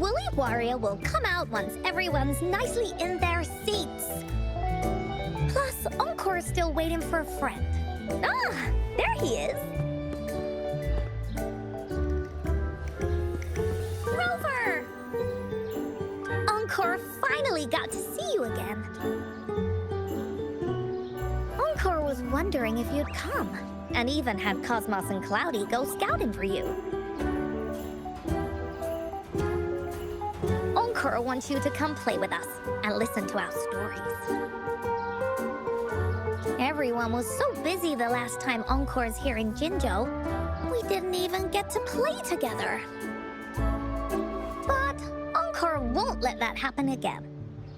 Woolly Warrior will come out once everyone's nicely in their seats. Plus, Encore's still waiting for a friend. Ah, there he is. Rover! Encore finally got to see you again. Encore was wondering if you'd come, and even had Cosmos and Cloudy go scouting for you. Encore wants you to come play with us and listen to our stories. Everyone was so busy the last time Encore's here in Jinzhou, we didn't even get to play together. But Encore won't let that happen again,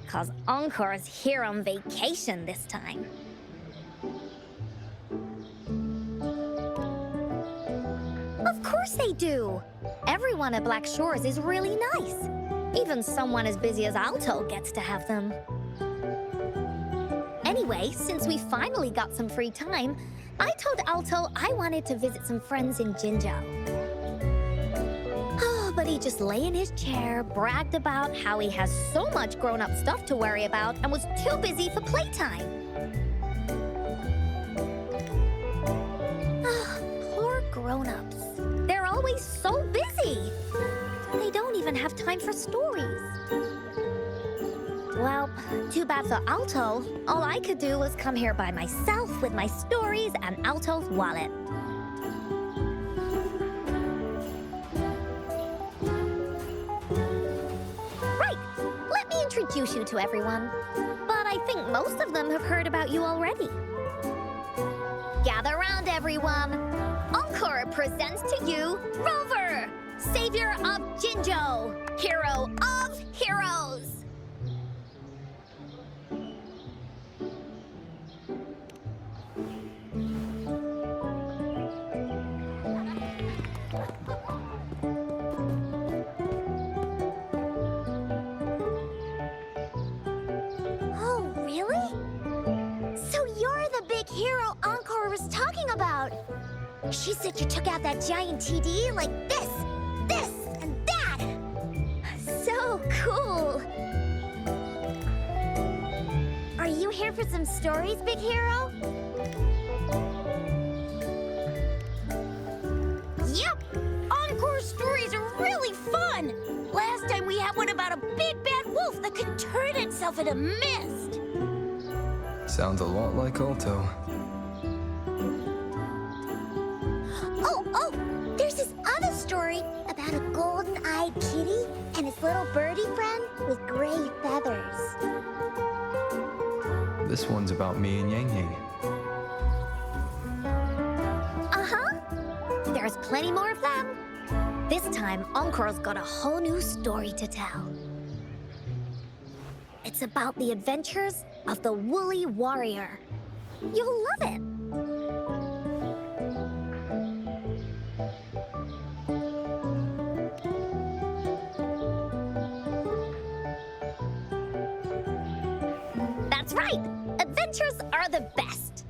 'cause Encore's here on vacation this time. Of course they do! Everyone at Black Shores is really nice. Even someone as busy as Alto gets to have them. Anyway, since we finally got some free time, I told Alto I wanted to visit some friends in Jinzhou. Oh, but he just lay in his chair, bragged about how he has so much grown-up stuff to worry about, and was too busy for playtime. Poor grown-ups. They're always so busy. They don't even have time for stories. Well, too bad for Alto. All I could do was come here by myself with my stories and Alto's wallet. Right, let me introduce you to everyone. But I think most of them have heard about you already. Gather round, everyone. Encore presents to you Rover, Savior of Jinzhou, Hero of Heroes. Oh, really? So you're the big hero Encore was talking about. She said you took out that giant TD like this, and that. So cool. Are you here for some stories, big hero? Yep. Encore's stories are really fun. Last time we had one about a big bad wolf that could turn itself into mist. Sounds a lot like Alto. Oh, there's this other story about a golden-eyed kitty and his little birdie friend with gray feathers. This one's about me and Yang Yang. Uh-huh. There's plenty more of them. This time, Encore's got a whole new story to tell. It's about the adventures of the Woolly Warrior. You'll love it. That's right! Adventures are the best!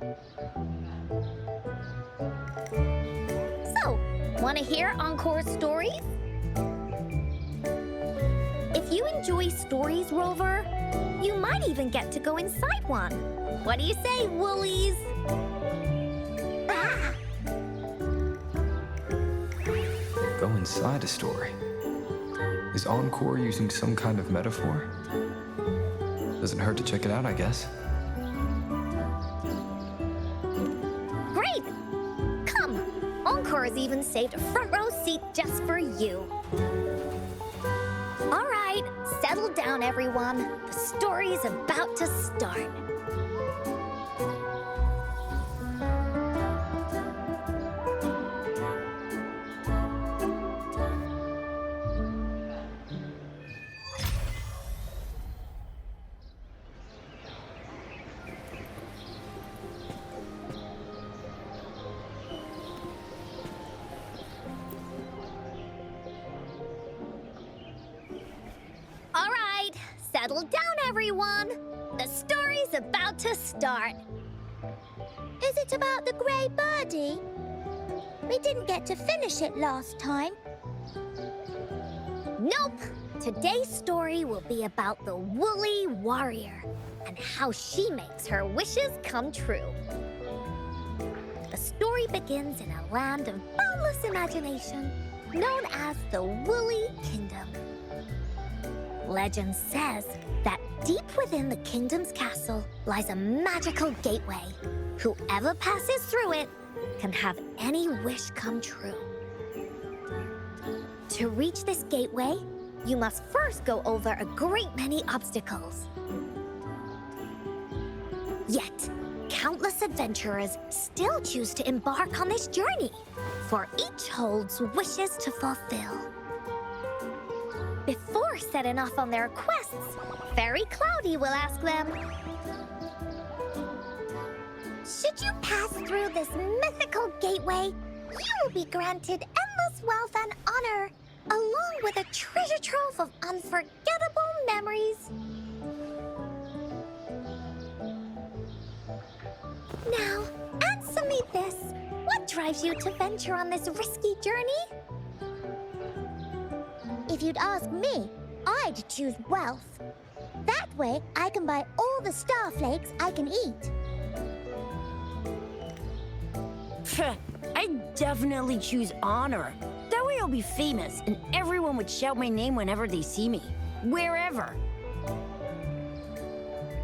So, want to hear Encore's stories? If you enjoy stories, Rover, you might even get to go inside one. What do you say, Woolies? Ah! Go inside a story. Is Encore using some kind of metaphor? Doesn't hurt to check it out, I guess. Great! Come! Encore has even saved a front row seat just for you. All right, settle down, everyone. The story's about to start. All right, settle down, everyone. The story's about to start. Is it about the gray birdie? We didn't get to finish it last time. Nope. Today's story will be about the Woolly Warrior and how she makes her wishes come true. The story begins in a land of boundless imagination known as the Woolly Kingdom. Legend says that deep within the kingdom's castle lies a magical gateway. Whoever passes through it can have any wish come true. To reach this gateway, you must first go over a great many obstacles. Yet, countless adventurers still choose to embark on this journey, for each holds wishes to fulfill. Before setting off on their quests, Fairy Cloudy will ask them, should you pass through this mythical gateway, you will be granted endless wealth and honor, along with a treasure trove of unforgettable memories. Now, answer me this. What drives you to venture on this risky journey? If you'd ask me, I'd choose wealth. That way, I can buy all the starflakes I can eat. I'd definitely choose honor. That way I'll be famous, and everyone would shout my name whenever they see me. Wherever.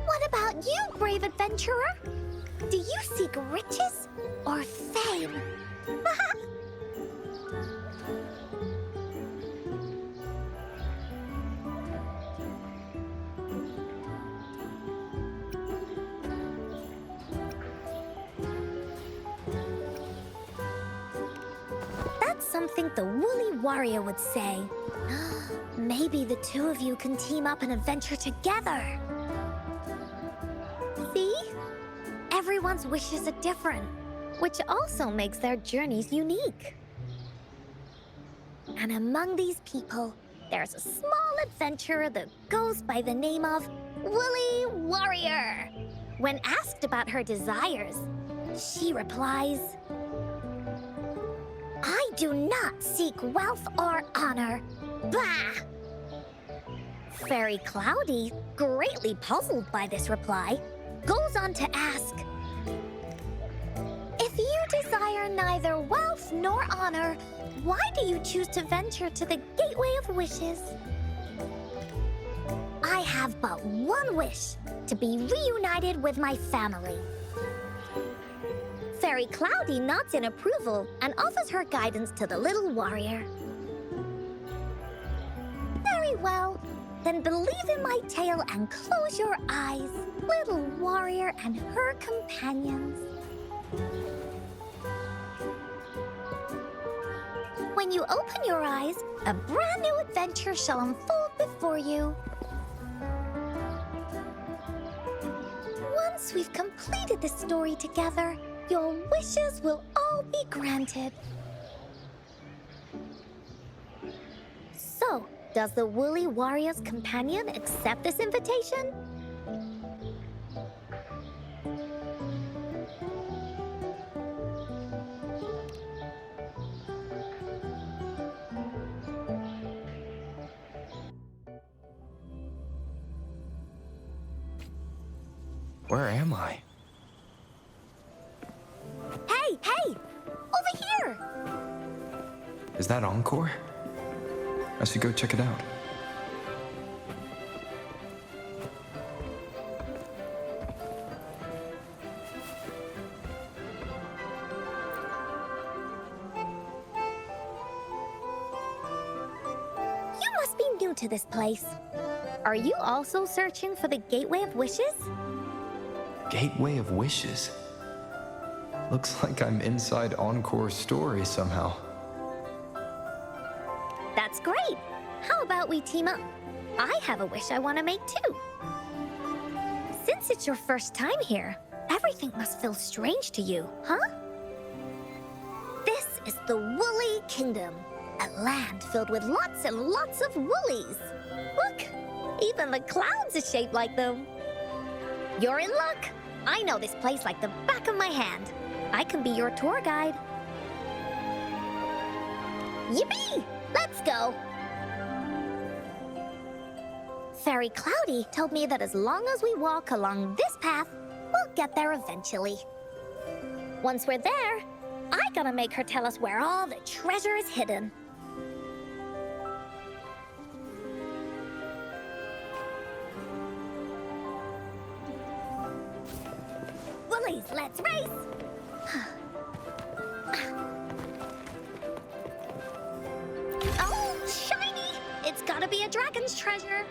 What about you, brave adventurer? Do you seek riches or fame? That's something the Woolly Warrior would say. Maybe the two of you can team up and adventure together. See? Everyone's wishes are different, which also makes their journeys unique. And among these people, there's a small adventurer that goes by the name of Woolly Warrior. When asked about her desires, she replies, I do not seek wealth or honor. Bah! Fairy Cloudy, greatly puzzled by this reply, goes on to ask, if you desire neither wealth nor honor, why do you choose to venture to the Gateway of Wishes? I have but one wish, to be reunited with my family. Fairy Cloudy nods in approval and offers her guidance to the little warrior. Very well. Then believe in my tale and close your eyes, little warrior and her companions. When you open your eyes, a brand new adventure shall unfold before you. Once we've completed the story together, your wishes will all be granted. So, does the Woolly Warrior's companion accept this invitation? Where am I? Hey! Over here! Is that Encore? I should go check it out. You must be new to this place. Are you also searching for the Gateway of Wishes? Gateway of Wishes. Looks like I'm inside Encore's story somehow. That's great! How about we team up? I have a wish I want to make too. Since it's your first time here, everything must feel strange to you, huh? This is the Woolly Kingdom, a land filled with lots and lots of woolies. Look, even the clouds are shaped like them. You're in luck. I know this place like the back of my hand. I can be your tour guide. Yippee! Let's go! Fairy Cloudy told me that as long as we walk along this path, we'll get there eventually. Once we're there, I gotta make her tell us where all the treasure is hidden. Woolies, let's race! Oh, shiny! It's gotta be a dragon's treasure.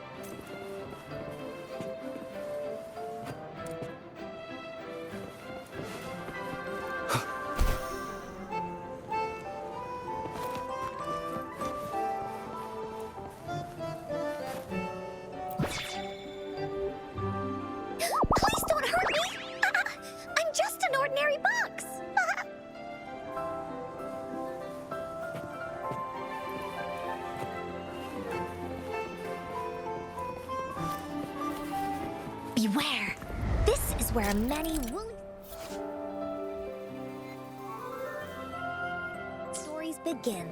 Please don't hurt me! I'm just an ordinary box! Beware! This is where many woolly stories begin.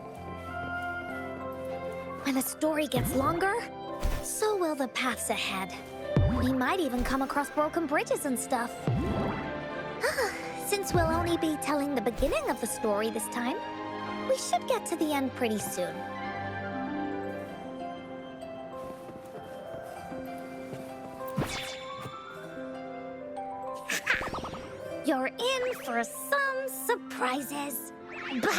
When a story gets longer, so will the paths ahead. We might even come across broken bridges and stuff. Since we'll only be telling the beginning of the story this time, we should get to the end pretty soon. You're in for some surprises. Bah!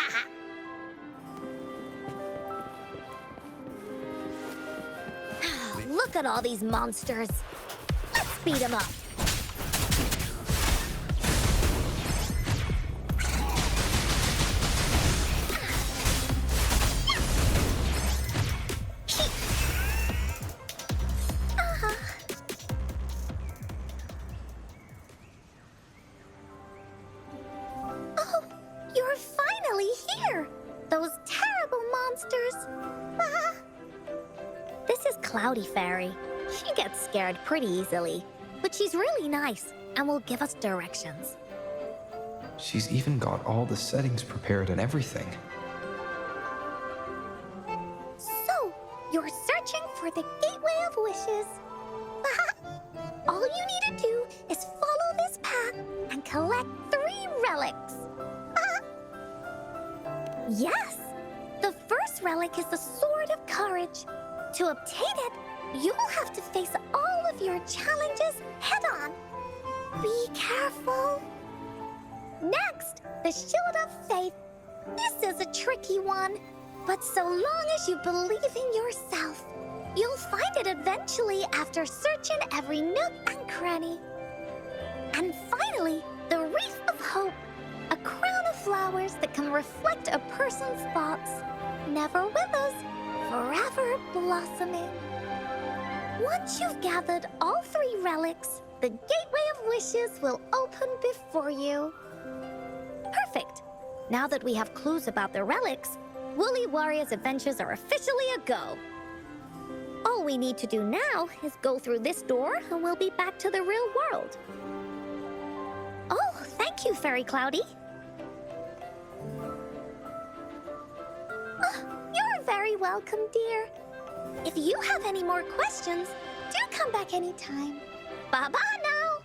Look at all these monsters. Let's beat them up. Oh, you're finally here. Those terrible monsters. This is Cloudy Fairy. She gets scared pretty easily, but she's really nice and will give us directions. She's even got all the settings prepared and everything. So, you're searching for the Gateway of Wishes. All you need to do is follow this path and collect 3 relics. Yes! The first relic is the Sword of Courage. To obtain it, you will have to face all of your challenges head-on. Be careful. Next, the Shield of Faith. This is a tricky one, but so long as you believe in yourself, you'll find it eventually after searching every nook and cranny. And finally, the Wreath of Hope, a crown of flowers that can reflect a person's thoughts, never withers, forever blossoming. Once you've gathered all 3 relics, the Gateway of Wishes will open before you. Perfect. Now that we have clues about the relics, Woolly Warrior's adventures are officially a go. All we need to do now is go through this door and we'll be back to the real world. Oh, thank you, Fairy Cloudy. You're very welcome, dear. If you have any more questions, do come back anytime. Bye-bye now.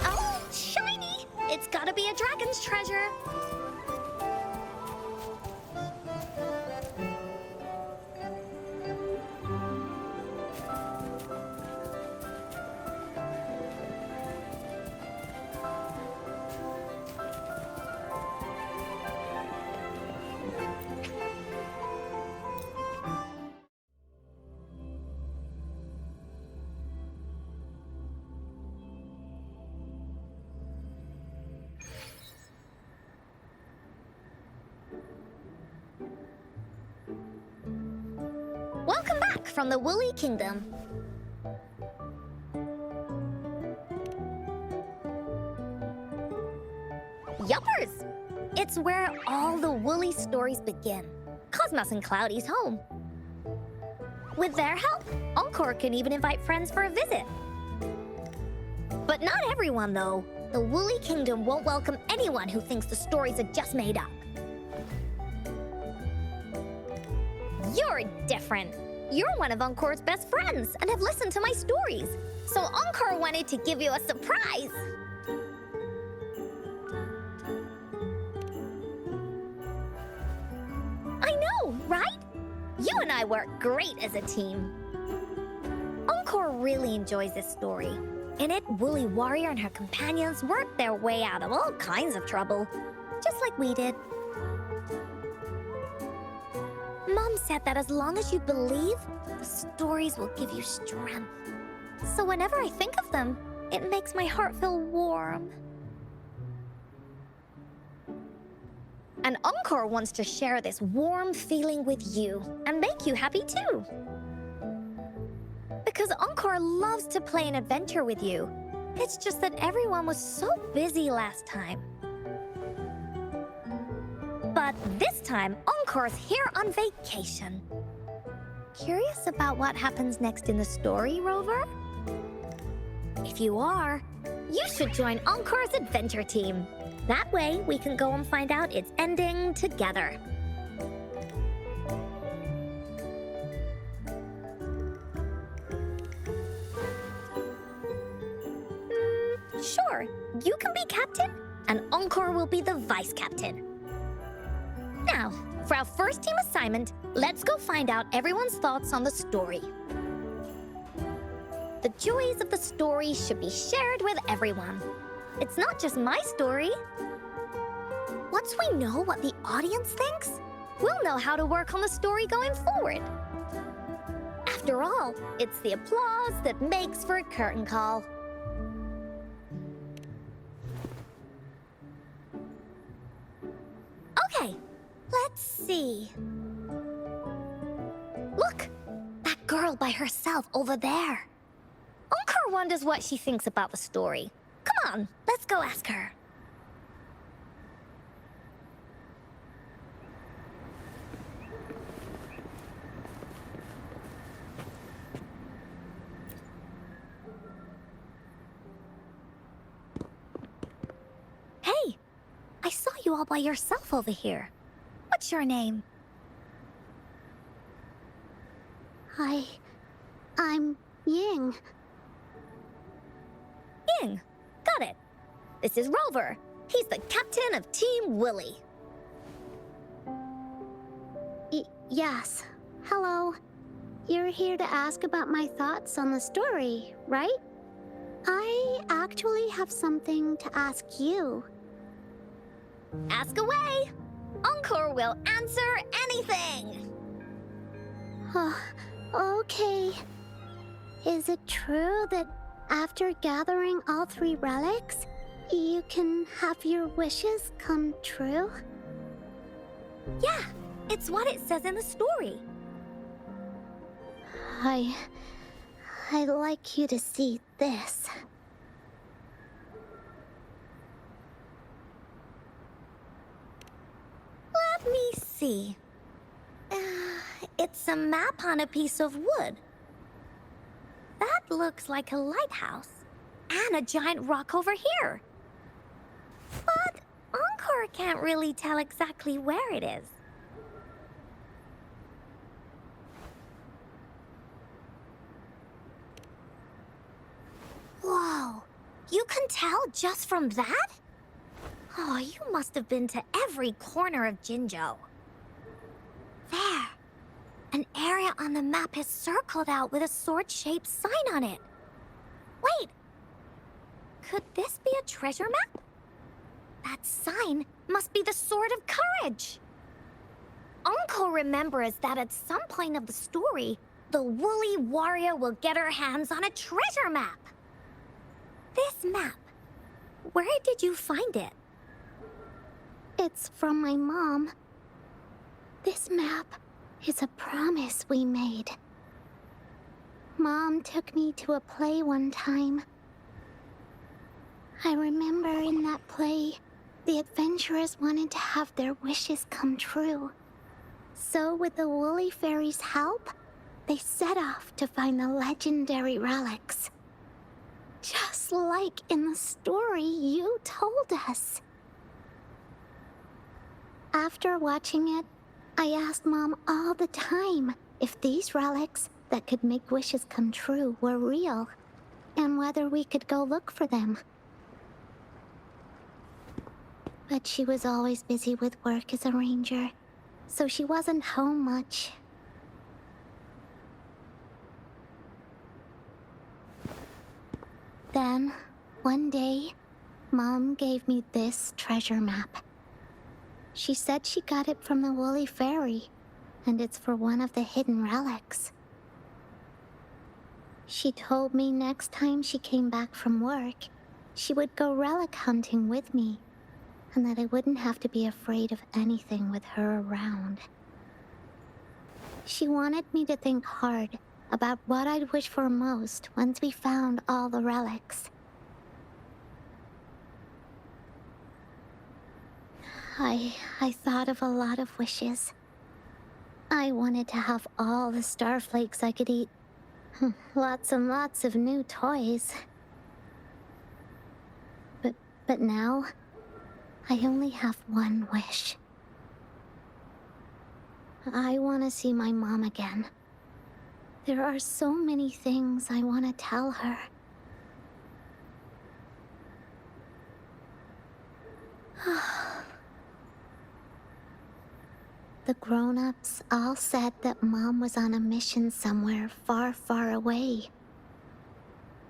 Oh, shiny! It's gotta be a dragon's treasure. Welcome back from the Woolly Kingdom. Yuppers! It's where all the Woolly stories begin. Cosmos and Cloudy's home. With their help, Encore can even invite friends for a visit. But not everyone, though. The Woolly Kingdom won't welcome anyone who thinks the stories are just made up. You're different. You're one of Encore's best friends and have listened to my stories. So Encore wanted to give you a surprise. I know, right? You and I work great as a team. Encore really enjoys this story. In it, Woolly Warrior and her companions work their way out of all kinds of trouble, just like we did. Mom said that as long as you believe, the stories will give you strength. So whenever I think of them, it makes my heart feel warm. And Encore wants to share this warm feeling with you and make you happy too. Because Encore loves to play an adventure with you. It's just that everyone was so busy last time. But this time, Encore's here on vacation. Curious about what happens next in the story, Rover? If you are, you should join Encore's adventure team. That way, we can go and find out its ending together. Sure, you can be captain, and Encore will be the vice captain. Now, for our first team assignment, let's go find out everyone's thoughts on the story. The joys of the story should be shared with everyone. It's not just my story. Once we know what the audience thinks, we'll know how to work on the story going forward. After all, it's the applause that makes for a curtain call. Okay, let's see. Look, that girl by herself over there. Encore wonders what she thinks about the story. Come on, let's go ask her. Hey, I saw you all by yourself over here. What's your name? I'm Ying. Ying. Got it. This is Rover. He's the captain of Team Willy. Yes. Hello. You're here to ask about my thoughts on the story, right? I actually have something to ask you. Ask away. Encore will answer anything. Okay. Is it true that after gathering all 3 relics, you can have your wishes come true? Yeah, it's what it says in the story. I'd like you to see this. Let me see. It's a map on a piece of wood. That looks like a lighthouse. And a giant rock over here. But Encore can't really tell exactly where it is. Whoa, you can tell just from that? Oh, you must have been to every corner of Jinzhou. There. An area on the map is circled out with a sword-shaped sign on it. Wait. Could this be a treasure map? That sign must be the Sword of Courage. Encore remembers that at some point of the story, the Woolly Warrior will get her hands on a treasure map. This map, where did you find it? It's from my mom. This map is a promise we made. Mom took me to a play one time. I remember in that play, the adventurers wanted to have their wishes come true. So with the Woolly Fairy's help, they set off to find the legendary relics. Just like in the story you told us. After watching it, I asked Mom all the time if these relics that could make wishes come true were real, and whether we could go look for them. But she was always busy with work as a ranger, so she wasn't home much. Then, one day, Mom gave me this treasure map. She said she got it from the Woolly Fairy, and it's for one of the hidden relics. She told me next time she came back from work, she would go relic hunting with me, and that I wouldn't have to be afraid of anything with her around. She wanted me to think hard about what I'd wish for most once we found all the relics. I thought of a lot of wishes. I wanted to have all the starflakes I could eat. Lots and lots of new toys. But now, I only have one wish. I want to see my mom again. There are so many things I want to tell her. The grown-ups all said that Mom was on a mission somewhere far, far away.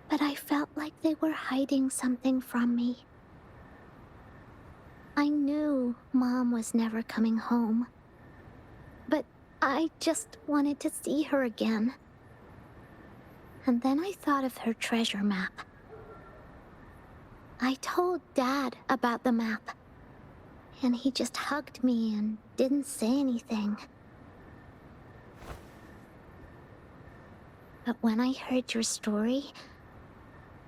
But I felt like they were hiding something from me. I knew Mom was never coming home. But I just wanted to see her again. And then I thought of her treasure map. I told Dad about the map, and he just hugged me and didn't say anything. But when I heard your story,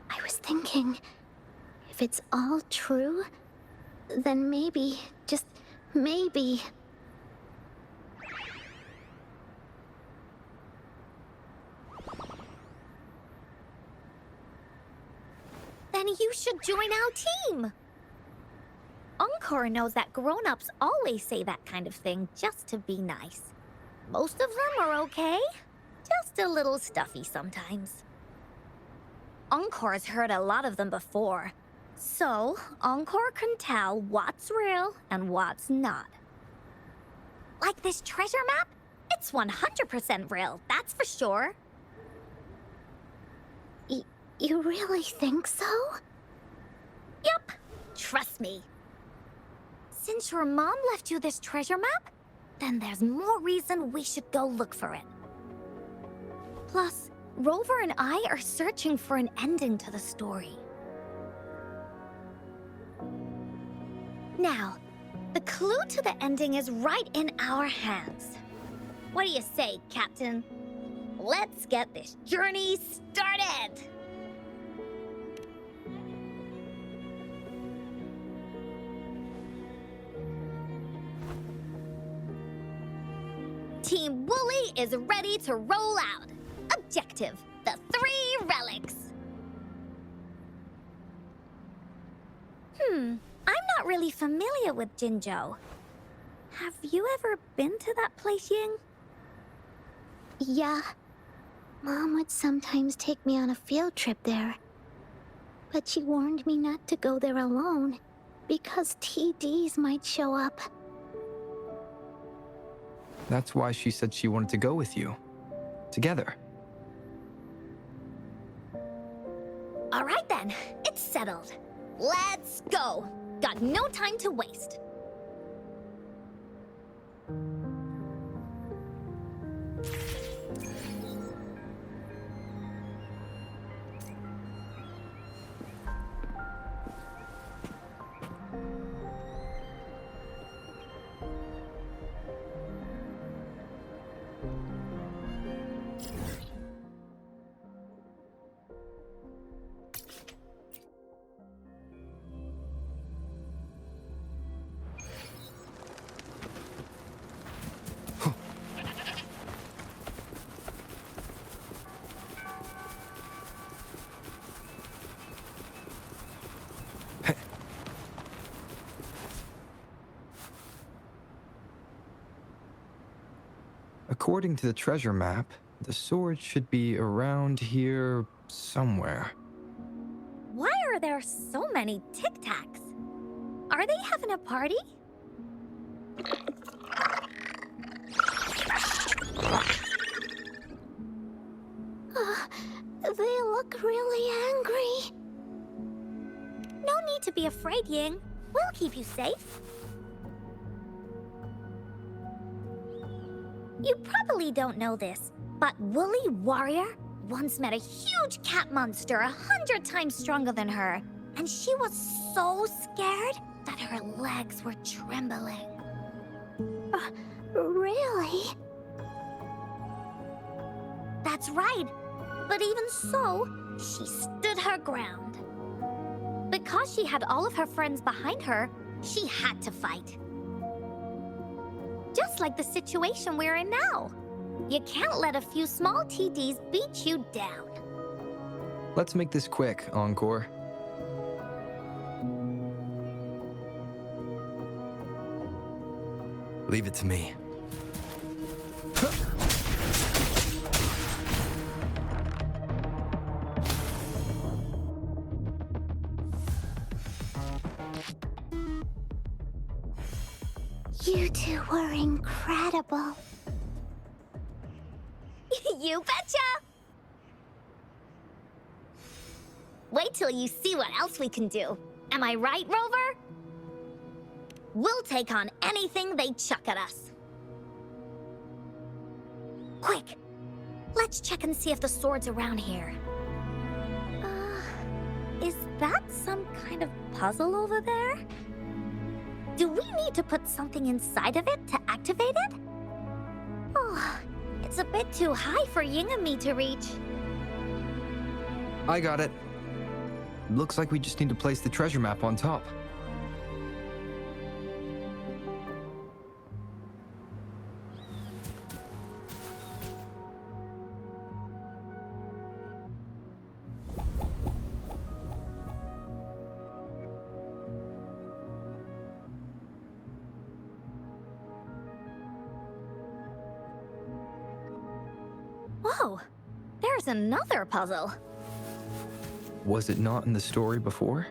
I was thinking, if it's all true, then maybe, just maybe... Then you should join our team. Encore knows that grown-ups always say that kind of thing just to be nice. Most of them are okay, just a little stuffy sometimes. Encore's heard a lot of them before, so Encore can tell what's real and what's not. Like this treasure map? It's 100% real, that's for sure. You really think so? Yup, trust me. Since your mom left you this treasure map, then there's more reason we should go look for it. Plus, Rover and I are searching for an ending to the story. Now, the clue to the ending is right in our hands. What do you say, Captain? Let's get this journey started! Team Wooly is ready to roll out. Objective, the 3 relics. I'm not really familiar with Jinzhou. Have you ever been to that place, Ying? Yeah. Mom would sometimes take me on a field trip there. But she warned me not to go there alone, because TDs might show up. That's why she said she wanted to go with you. Together. All right then, it's settled. Let's go. Got no time to waste. According to the treasure map, the sword should be around here somewhere. Why are there so many Tic Tacs? Are they having a party? They look really angry. No need to be afraid, Ying. We'll keep you safe. You probably don't know this, but Woolly Warrior once met a huge cat monster 100 times stronger than her, and she was so scared that her legs were trembling. Really? That's right. But even so, she stood her ground. Because she had all of her friends behind her, she had to fight. Just like the situation we're in now. You can't let a few small TDs beat you down. Let's make this quick, Encore. Leave it to me. You two were incredible. You betcha! Wait till you see what else we can do. Am I right, Rover? We'll take on anything they chuck at us. Quick! Let's check and see if the sword's around here. Is that some kind of puzzle over there? Do we need to put something inside of it to activate it? Oh, it's a bit too high for Ying and me to reach. I got it. Looks like we just need to place the treasure map on top. Whoa, there's another puzzle. Was it not in the story before?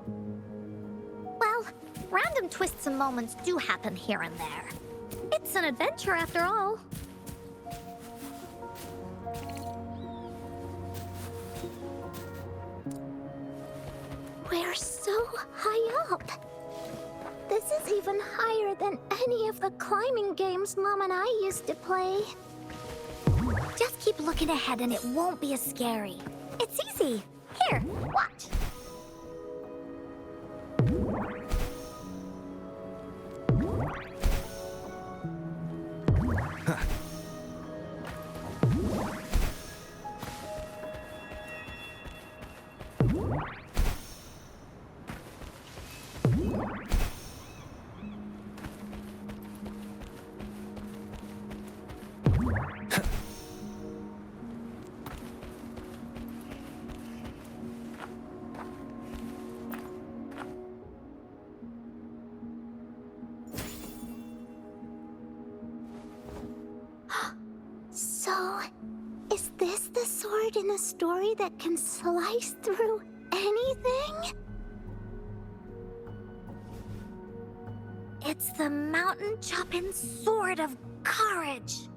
Well, random twists and moments do happen here and there. It's an adventure after all. We're so high up. This is even higher than any of the climbing games Mom and I used to play. Just keep looking ahead and it won't be as scary. It's easy. Here, watch. So, is this the sword in the story that can slice through anything? It's the mountain chopping sword of courage.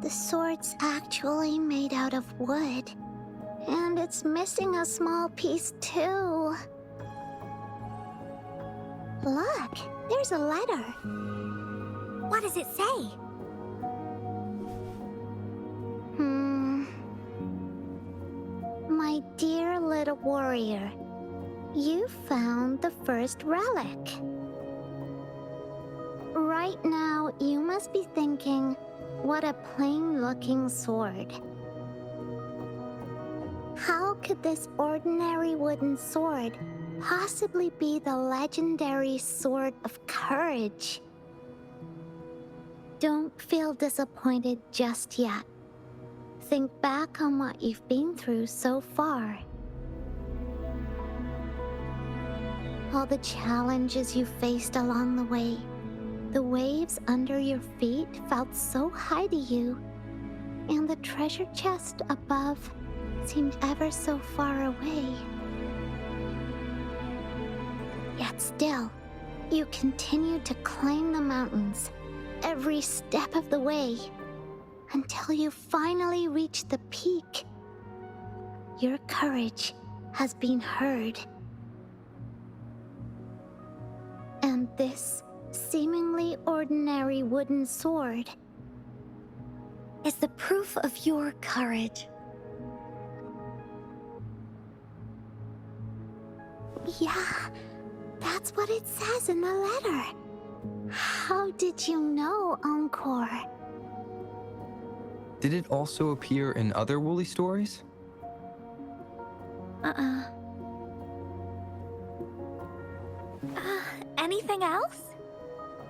The sword's actually made out of wood. And it's missing a small piece too. Look, there's a letter. What does it say? My dear little warrior, you found the first relic. Right now, you must be thinking, what a plain-looking sword. How could this ordinary wooden sword possibly be the legendary sword of courage? Don't feel disappointed just yet. Think back on what you've been through so far. all the challenges you faced along the way. The waves under your feet felt so high to you, and the treasure chest above seemed ever so far away. Yet still, you continued to climb the mountains every step of the way until you finally reached the peak. Your courage has been heard. And this seemingly ordinary wooden sword Is the proof of your courage. Yeah, that's what it says in the letter. How did you know, Encore? Did it also appear in other Woolly stories? Anything else?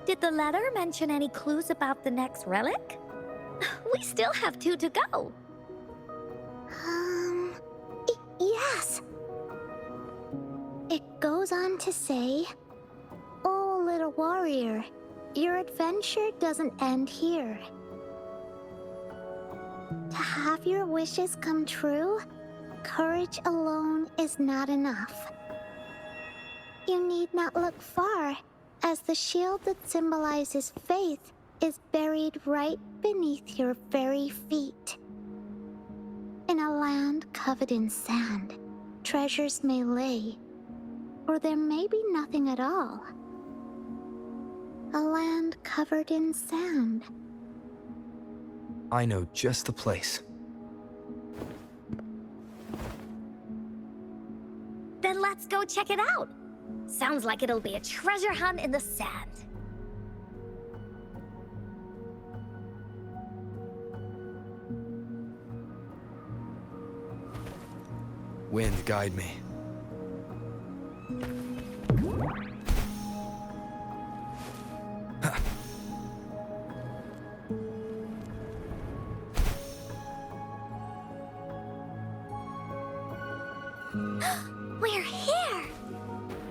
Did the letter mention any clues about the next relic? We still have 2 to go. Yes. It goes on to say, "Oh, little warrior, your adventure doesn't end here. To have your wishes come true, courage alone is not enough. You need not look far, as the shield that symbolizes faith is buried right beneath your very feet. In a land covered in sand, treasures may lay, or there may be nothing at all. A land covered in sand." I know just the place. Then let's go check it out. Sounds like it'll be a treasure hunt in the sand. Wind, guide me. We're here!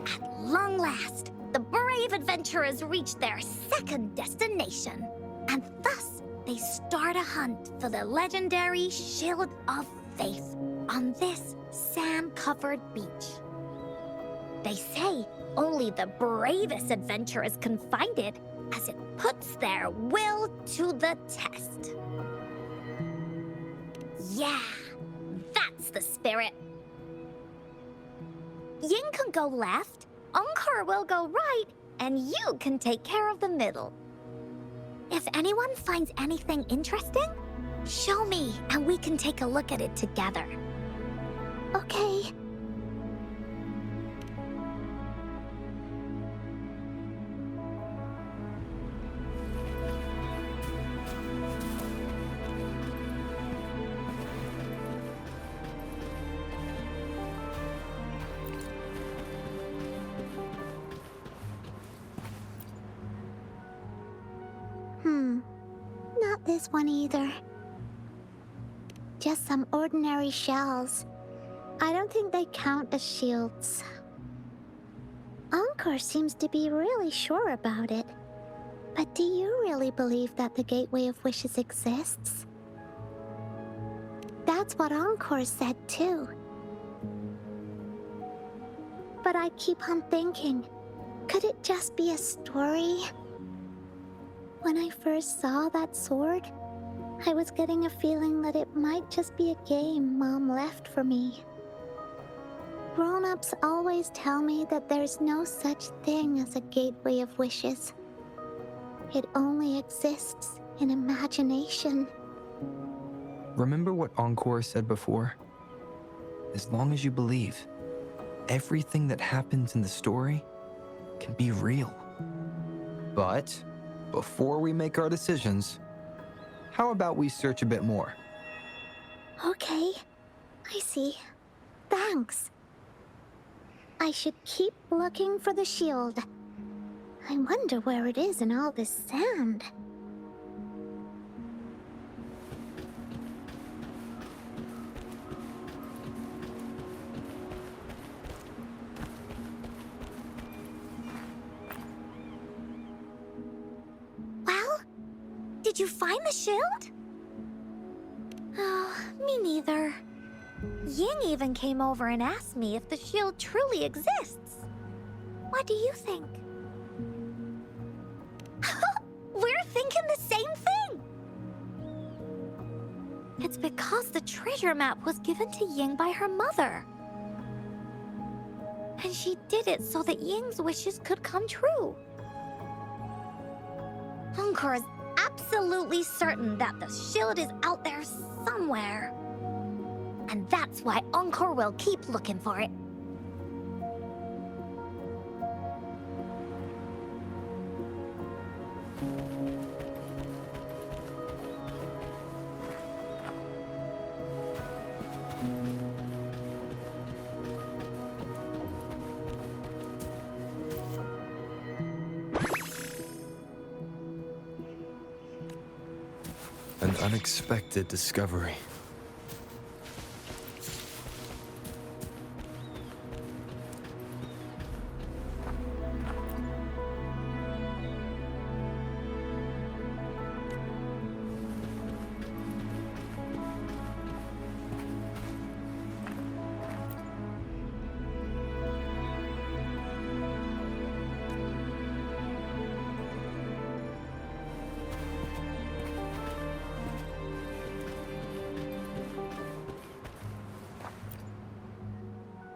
At long last, the brave adventurers reach their second destination. And thus, they start a hunt for the legendary Shield of Faith on this sand-covered beach. They say only the bravest adventurers can find it, as it puts their will to the test. Yeah, that's the spirit. Ying can go left, Encore will go right, and you can take care of the middle. If anyone finds anything interesting, show me and we can take a look at it together. Okay. Not this one either. Just some ordinary shells. I don't think they count as shields. Encore seems to be really sure about it. But do you really believe that the Gateway of Wishes exists? That's what Encore said too. But I keep on thinking, could it just be a story? When I first saw that sword, I was getting a feeling that it might just be a game Mom left for me. Grown-ups always tell me that there's no such thing as a Gateway of Wishes. It only exists in imagination. Remember what Encore said before? As long as you believe, everything that happens in the story can be real. But before we make our decisions, how about we search a bit more? Okay, I see. Thanks. I should keep looking for the shield. I wonder where it is in all this sand. Did you find the shield? Oh, me neither. Ying even came over and asked me if the shield truly exists. What do you think? We're thinking the same thing! It's because the treasure map was given to Ying by her mother. And she did it so that Ying's wishes could come true. Encore is absolutely certain that the shield is out there somewhere. And that's why Encore will keep looking for it. An unexpected discovery.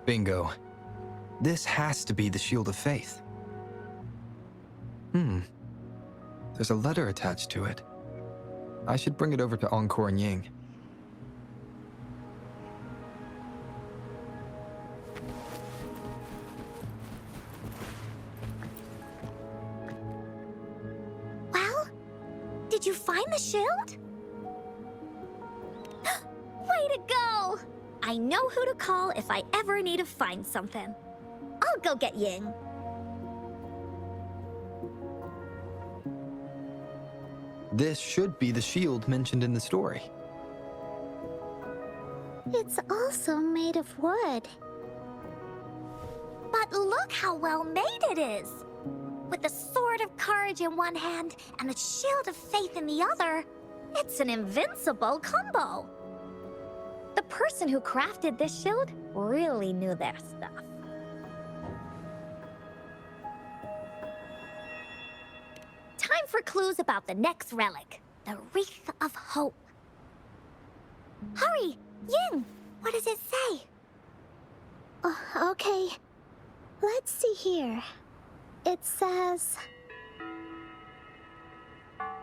Bingo. This has to be the Shield of Faith. There's a letter attached to it. I should bring it over to Encore and Ying. Well, did you find the shield? Way to go! I know who to call if I ever need to find something. I'll go get Ying. This should be the shield mentioned in the story. It's also made of wood. But look how well made it is! With the sword of courage in one hand and the shield of faith in the other, it's an invincible combo. The person who crafted this shield really knew their stuff. Time for clues about the next relic, the Wreath of Hope. Hurry! Ying! What does it say? Okay. Let's see here. It says...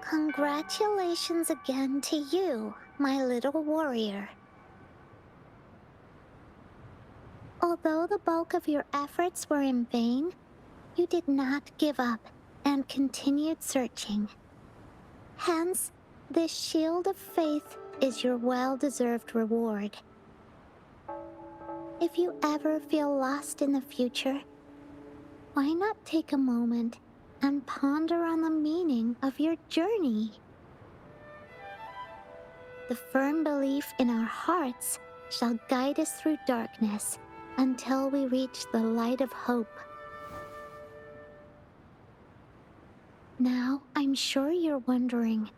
Congratulations again to you, my little warrior. Although the bulk of your efforts were in vain, you did not give up and continued searching. Hence, this shield of faith is your well-deserved reward. If you ever feel lost in the future, why not take a moment and ponder on the meaning of your journey? The firm belief in our hearts shall guide us through darkness until we reach the light of hope. Now, I'm sure you're wondering,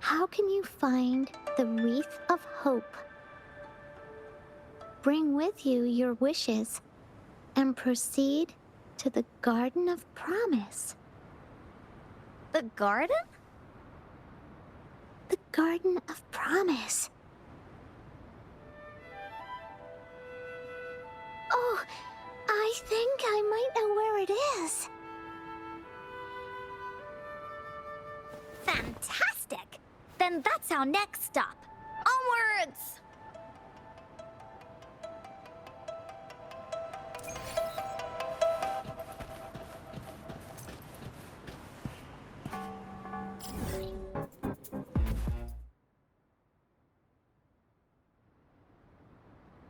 how can you find the Wreath of Hope? Bring with you your wishes and proceed to the Garden of Promise. The garden? The Garden of Promise. Oh, I think I might know where it is. Fantastic! Then that's our next stop. Onwards!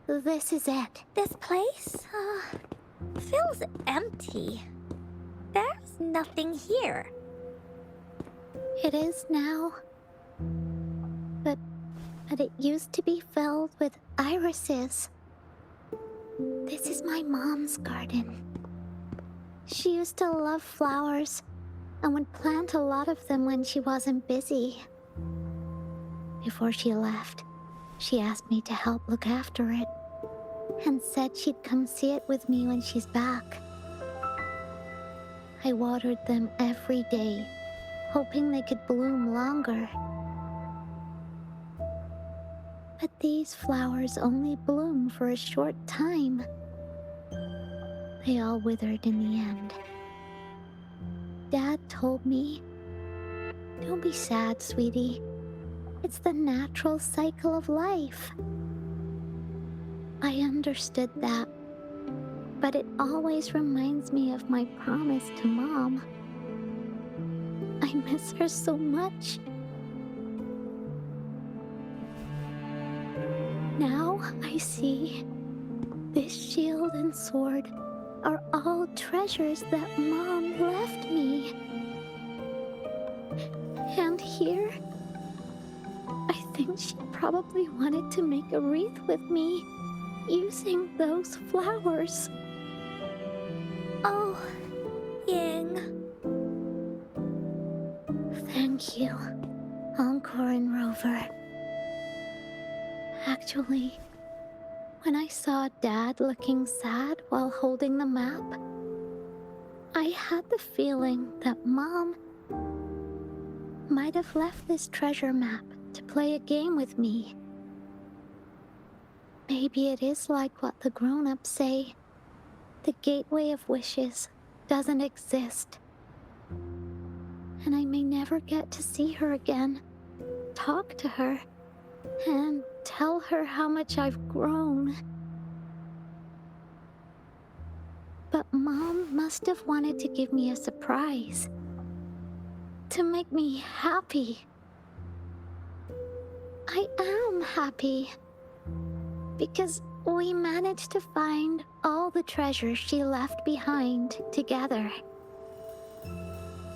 This is it. This place, feels empty. There's nothing here. It is now. But it used to be filled with irises. This is my mom's garden. She used to love flowers and would plant a lot of them when she wasn't busy. before she left, she asked me to help look after it and said she'd come see it with me when she's back. I watered them every day, hoping they could bloom longer. But these flowers only bloom for a short time. They all withered in the end. Dad told me, "Don't be sad, sweetie. It's the natural cycle of life." I understood that, but it always reminds me of my promise to Mom. I miss her so much. Now I see this shield and sword are all treasures that Mom left me. And here, I think she probably wanted to make a wreath with me using those flowers. Oh, Ying. Thank you, Encore and Rover. Actually, when I saw Dad looking sad while holding the map, I had the feeling that Mom might have left this treasure map to play a game with me. Maybe it is like what the grown-ups say. The gateway of wishes doesn't exist. And I may never get to see her again, talk to her, and tell her how much I've grown. But Mom must have wanted to give me a surprise. To make me happy. I am happy. Because we managed to find all the treasures she left behind together.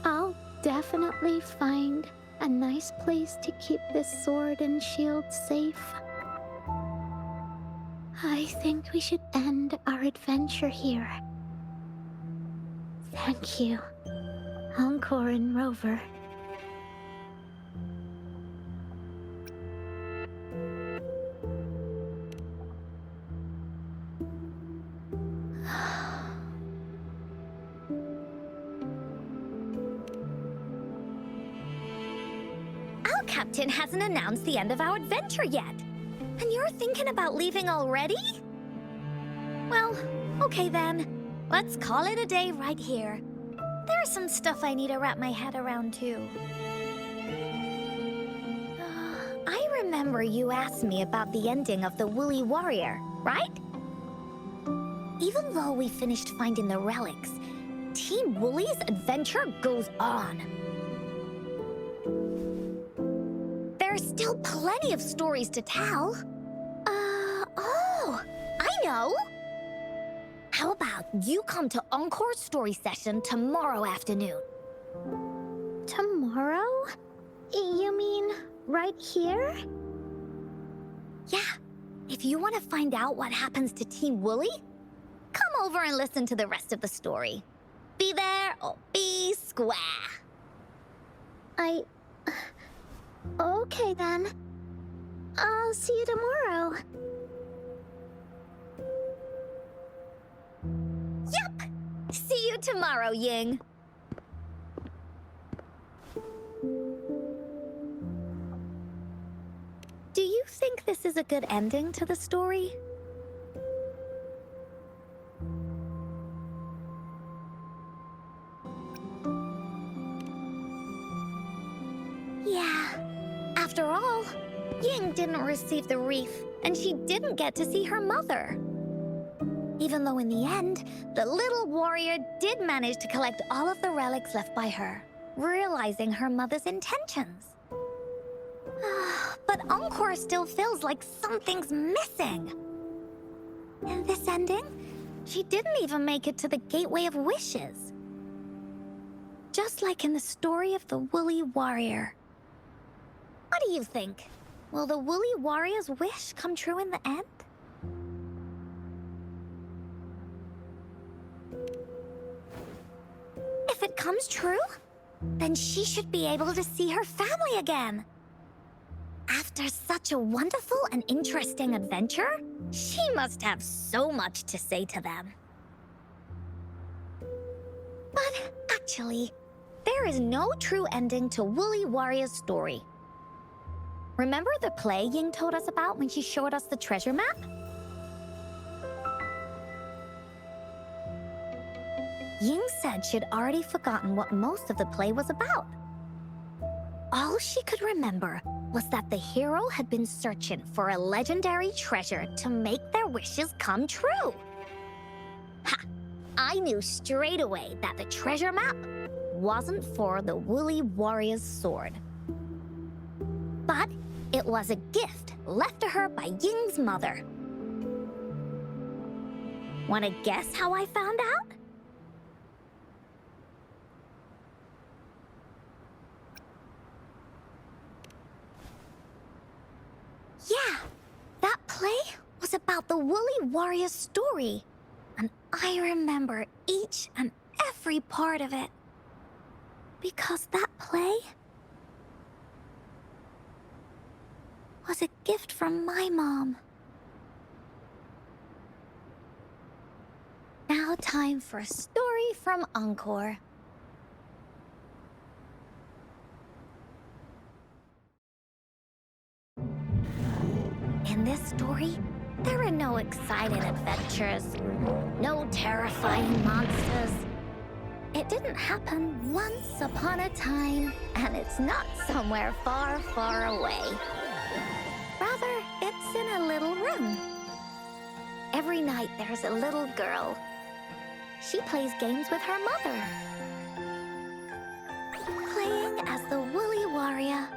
I'll definitely find a nice place to keep this sword and shield safe. I think we should end our adventure here. Thank you, Encore and Rover. Our captain hasn't announced the end of our adventure yet. And you're thinking about leaving already? Well, okay then. Let's call it a day right here. There's some stuff I need to wrap my head around too. I remember you asked me about the ending of the Woolly Warrior, right? Even though we finished finding the relics, Team Woolly's adventure goes on. There are still plenty of stories to tell. Oh, I know! How about you come to Encore's story session tomorrow afternoon? Tomorrow? You mean right here? Yeah, if you want to find out what happens to Team Woolly, come over and listen to the rest of the story. Be there or be square. Okay then. I'll see you tomorrow. Yup! See you tomorrow, Ying. Do you think this is a good ending to the story? Yeah. After all, Ying didn't receive the wreath, and she didn't get to see her mother. Even though in the end, the little warrior did manage to collect all of the relics left by her, realizing her mother's intentions. But Encore still feels like something's missing. In this ending, she didn't even make it to the Gateway of Wishes. Just like in the story of the Woolly Warrior. What do you think? Will the Woolly Warrior's wish come true in the end? If it comes true, then she should be able to see her family again. After After such a wonderful and interesting adventure, she must have so much to say to them. But actually, there is no true ending to Woolly Warrior's story. Remember the play Ying told us about when she showed us the treasure map? Ying said she'd already forgotten what most of the play was about. All she could remember was that the hero had been searching for a legendary treasure to make their wishes come true. Ha! I knew straight away that the treasure map wasn't for the Woolly Warrior's sword. But it was a gift left to her by Ying's mother. Wanna guess how I found out? Yeah, that play was about the Woolly Warrior's story, and I remember each and every part of it. Because that play was a gift from my mom. Now time for a story from Encore. In this story, there are no exciting adventures, no terrifying monsters. It didn't happen once upon a time, and it's not somewhere far, far away. Rather, it's in a little room. Every night there's a little girl. She plays games with her mother, playing as the Woolly Warrior.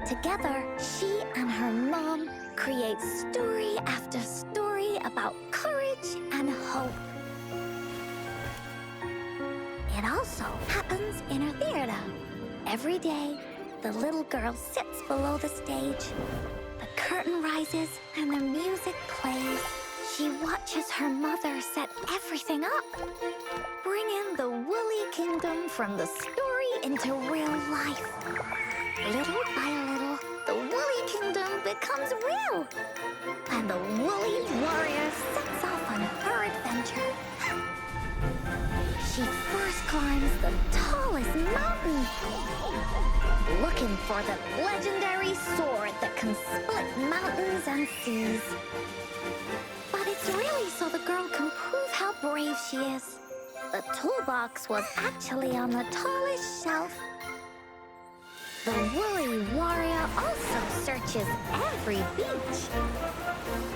Together, she and her mom create story after story about courage and hope. It also happens in her theater. Every day, the little girl sits below the stage. The curtain rises and the music plays. She watches her mother set everything up, bringing the Woolly Kingdom from the story into real life. Little by little, the Woolly Kingdom becomes real, and the Woolly Warrior sets off on her adventure. She first climbs the tallest mountain, looking for the legendary sword that can split mountains and seas. But it's really so the girl can prove how brave she is. The toolbox was actually on the tallest shelf. The Woolly Warrior also searches every beach,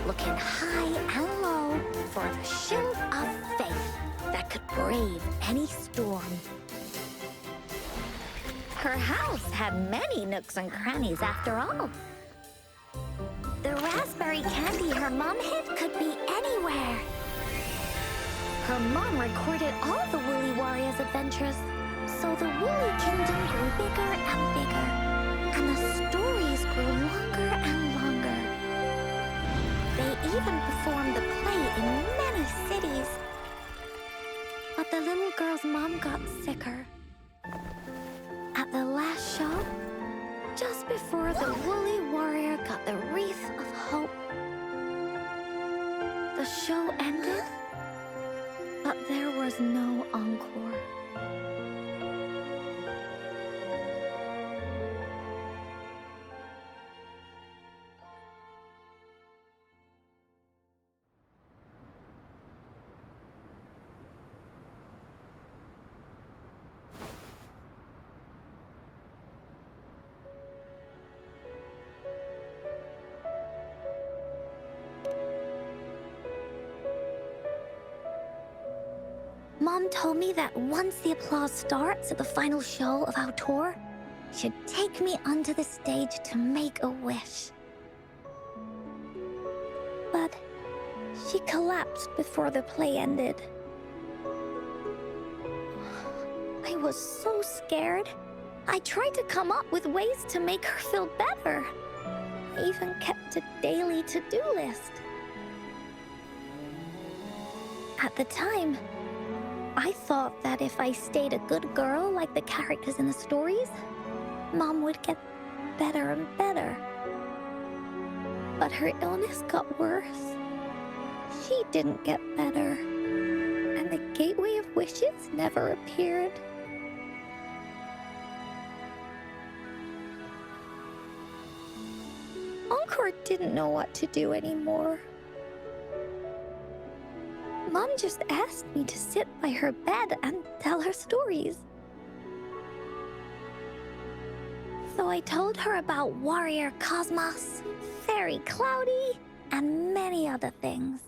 looking high and low for the shield of faith that could brave any storm. Her house had many nooks and crannies after all. The raspberry candy her mom hid could be anywhere. Her mom recorded all the Woolly Warrior's adventures, so the Woolly Kingdom grew bigger and bigger, and the stories grew longer and longer. They even performed the play in many cities. But the little girl's mom got sicker. At the last show, just before the Woolly Warrior got the wreath of hope, the show ended, but there was no encore. Mom told me that once the applause starts at the final show of our tour, she'd take me onto the stage to make a wish. But she collapsed before the play ended. I was so scared. I tried to come up with ways to make her feel better. I even kept a daily to-do list. At the time, I thought that if I stayed a good girl like the characters in the stories, Mom would get better and better. But her illness got worse. She didn't get better. And the Gateway of Wishes never appeared. Encore didn't know what to do anymore. Mom just asked me to sit by her bed and tell her stories. So I told her about Warrior Cosmos, Fairy Cloudy, and many other things.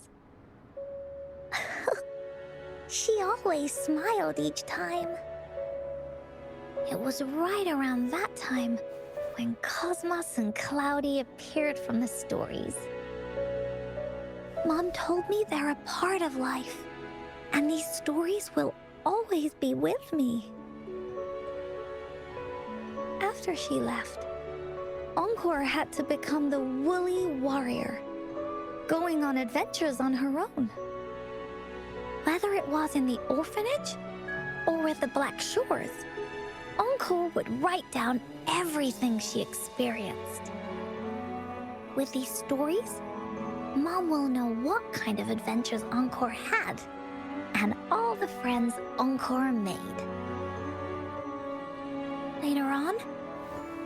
She always smiled each time. It was right around that time when Cosmos and Cloudy appeared from the stories. Mom told me they're a part of life, and these stories will always be with me. After she left, Encore had to become the Woolly Warrior, going on adventures on her own. Whether it was in the orphanage or with the Black Shores, Encore would write down everything she experienced. With these stories, Mom will know what kind of adventures Encore had and all the friends Encore made. Later on,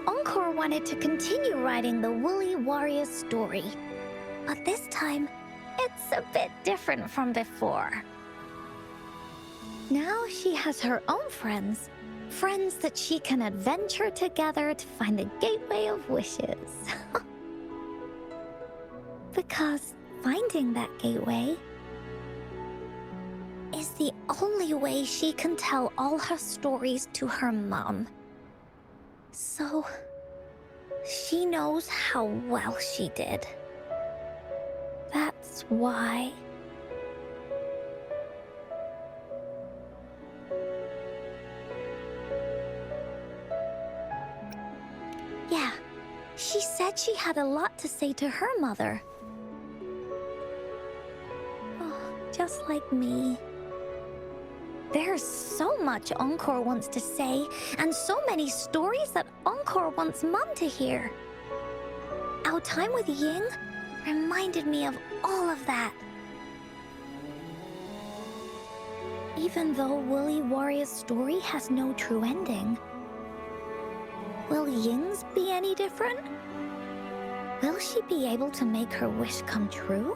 Encore wanted to continue writing the Woolly Warrior story, but this time, it's a bit different from before. Now she has her own friends that she can adventure together to find the Gateway of Wishes. Because finding that gateway is the only way she can tell all her stories to her mom. So, she knows how well she did. That's why. Yeah, she said she had a lot to say to her mother. Oh, just like me. There's so much Encore wants to say, and so many stories that Encore wants Mom to hear. Our time with Ying reminded me of all of that. Even though Woolly Warrior's story has no true ending, will Ying's be any different? Will she be able to make her wish come true?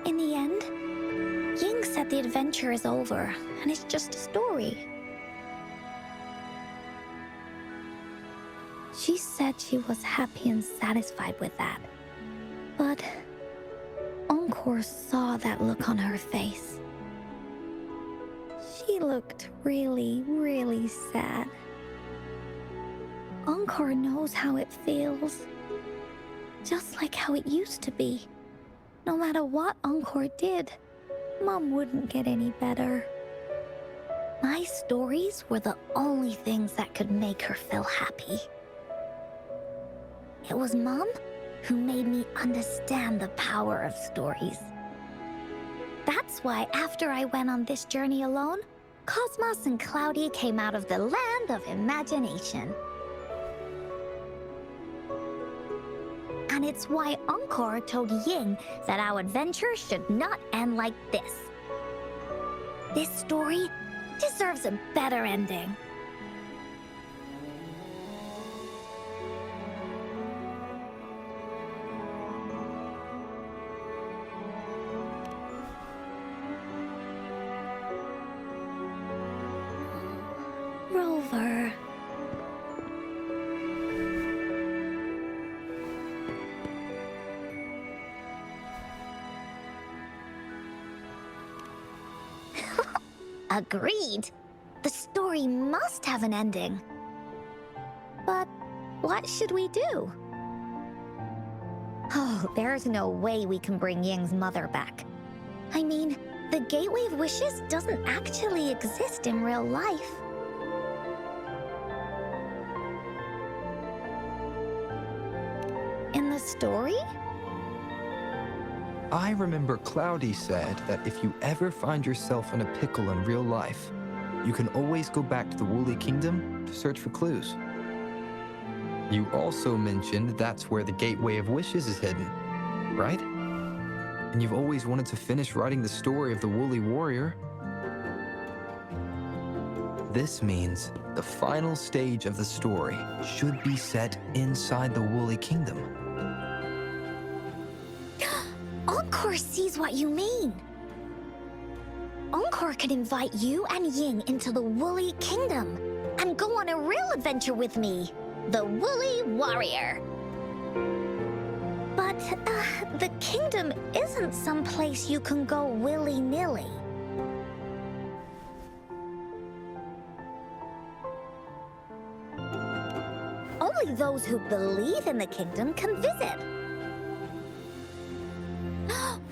In the end, Ying said the adventure is over, and it's just a story. She said she was happy and satisfied with that. But Encore saw that look on her face. She looked really, really sad. Encore knows how it feels. Just like how it used to be. No matter what Encore did, Mom wouldn't get any better. My stories were the only things that could make her feel happy. It was Mom who made me understand the power of stories. That's why after I went on this journey alone, Cosmos and Cloudy came out of the land of imagination. And it's why Encore told Ying that our adventure should not end like this. This story deserves a better ending. Rover. Agreed. The story must have an ending. But what should we do? Oh, there's no way we can bring Ying's mother back. I mean, the Gateway of Wishes doesn't actually exist in real life. In the story? I remember Cloudy said that if you ever find yourself in a pickle in real life, you can always go back to the Woolly Kingdom to search for clues. You also mentioned that's where the Gateway of Wishes is hidden, right? And you've always wanted to finish writing the story of the Woolly Warrior. This means the final stage of the story should be set inside the Woolly Kingdom. Encore sees what you mean. Encore could invite you and Ying into the Woolly Kingdom and go on a real adventure with me, the Woolly Warrior. But the kingdom isn't someplace you can go willy-nilly. Only those who believe in the kingdom can visit.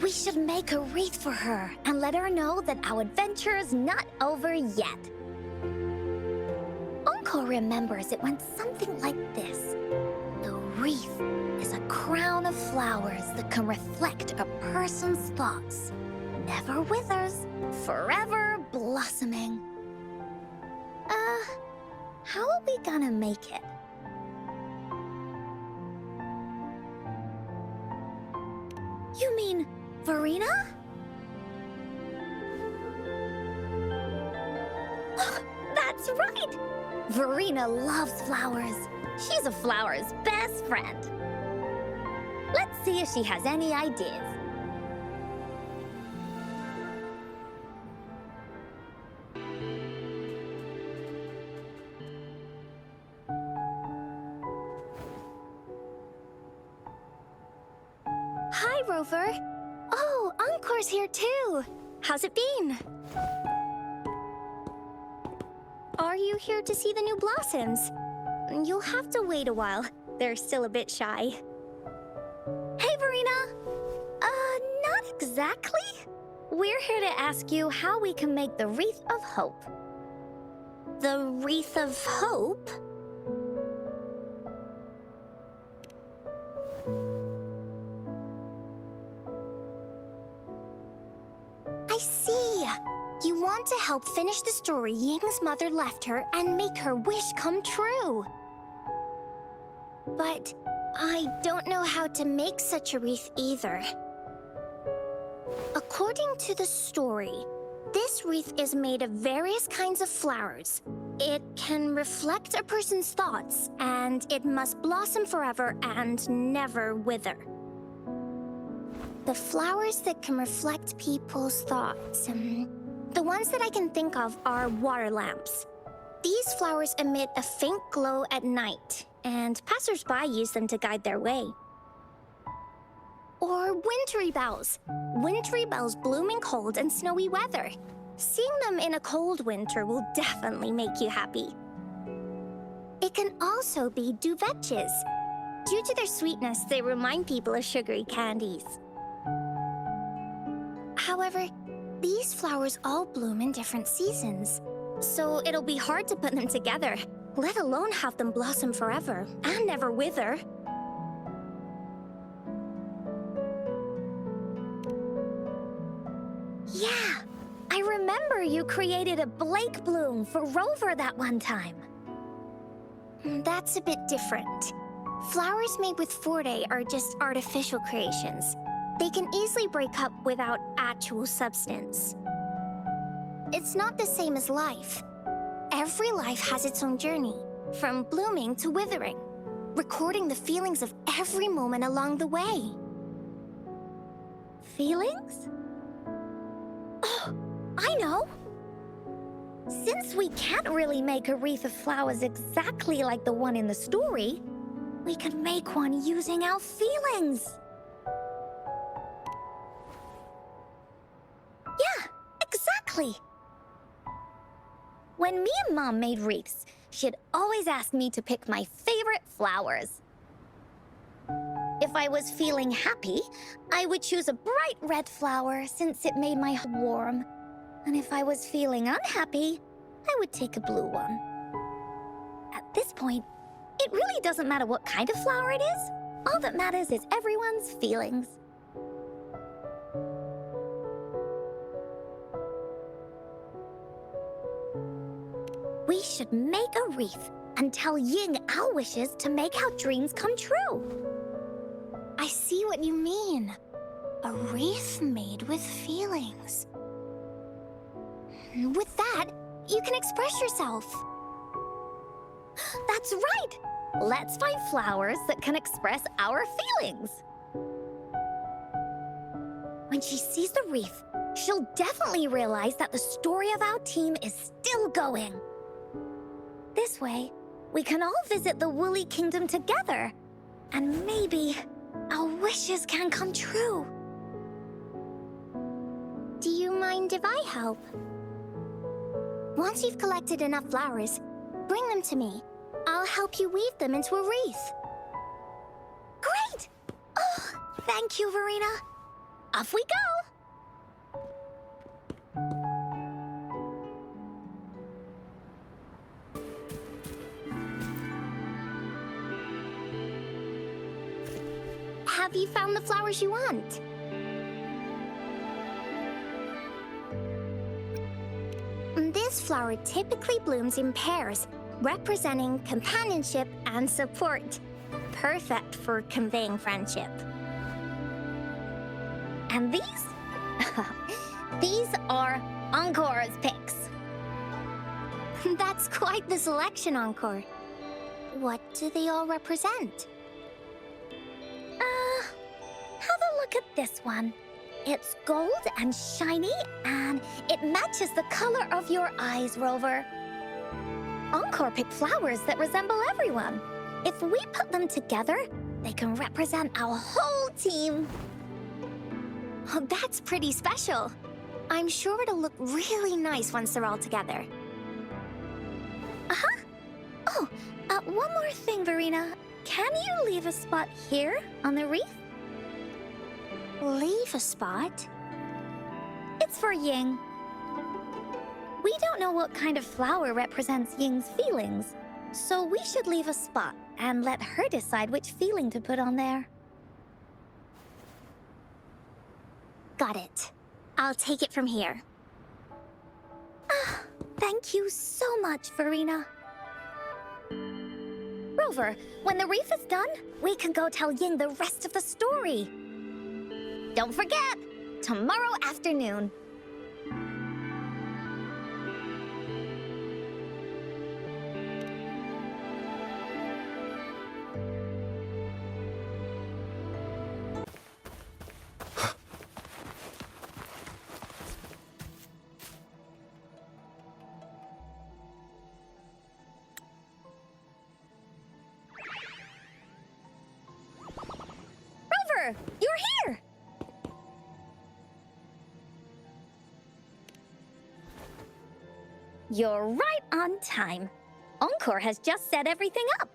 We should make a wreath for her and let her know that our adventure is not over yet. Encore remembers it went something like this. The wreath is a crown of flowers that can reflect a person's thoughts. Never withers, forever blossoming. How are we gonna make it? You mean Verena? That's right! Verena loves flowers. She's a flower's best friend. Let's see if she has any ideas. Hi, Rover. Oh, Encore's here too. How's it been? Are you here to see the new blossoms? You'll have to wait a while. They're still a bit shy. Hey, Verena! Not exactly. We're here to ask you how we can make the Wreath of Hope. The Wreath of Hope? I see. You want to help finish the story Ying's mother left her and make her wish come true. But I don't know how to make such a wreath either. According to the story, this wreath is made of various kinds of flowers. It can reflect a person's thoughts, and it must blossom forever and never wither. The flowers that can reflect people's thoughts, the ones that I can think of are water lamps. These flowers emit a faint glow at night, and passers-by use them to guide their way. Or wintry bells. Wintry bells bloom in cold and snowy weather. Seeing them in a cold winter will definitely make you happy. It can also be duvetches. Due to their sweetness, they remind people of sugary candies. However, these flowers all bloom in different seasons, so it'll be hard to put them together, let alone have them blossom forever and never wither. Yeah, I remember you created a Blake bloom for Rover that one time. That's a bit different. Flowers made with Forte are just artificial creations. They can easily break up without actual substance. It's not the same as life. Every life has its own journey, from blooming to withering, recording the feelings of every moment along the way. Feelings? Oh, I know! Since we can't really make a wreath of flowers exactly like the one in the story, we could make one using our feelings. Yeah, exactly. When me and Mom made wreaths, she'd always ask me to pick my favorite flowers. If I was feeling happy, I would choose a bright red flower since it made my heart warm. And if I was feeling unhappy, I would take a blue one. At this point, it really doesn't matter what kind of flower it is. All that matters is everyone's feelings. We should make a wreath and tell Ying our wishes to make our dreams come true. I see what you mean. A wreath made with feelings. With that, you can express yourself. That's right! Let's find flowers that can express our feelings. When she sees the wreath, she'll definitely realize that the story of our team is still going. This way, we can all visit the Woolly Kingdom together, and maybe our wishes can come true. Do you mind if I help? Once you've collected enough flowers, bring them to me. I'll help you weave them into a wreath. Great! Oh, thank you, Verena. Off we go! Have you found the flowers you want? This flower typically blooms in pairs, representing companionship and support. Perfect for conveying friendship. And these? These are Encore's picks. That's quite the selection, Encore. What do they all represent? Have a look at this one. It's gold and shiny, and it matches the color of your eyes, Rover. Encore picked flowers that resemble everyone. If we put them together, they can represent our whole team. Oh, that's pretty special. I'm sure it'll look really nice once they're all together. Uh-huh. Oh, one more thing, Verena. Can you leave a spot here on the wreath? Leave a spot? It's for Ying. We don't know what kind of flower represents Ying's feelings, so we should leave a spot and let her decide which feeling to put on there. Got it. I'll take it from here. Thank you so much, Verena. Rover, when the wreath is done, we can go tell Ying the rest of the story. Don't forget, tomorrow afternoon. Rover, you're here! You're right on time. Encore has just set everything up.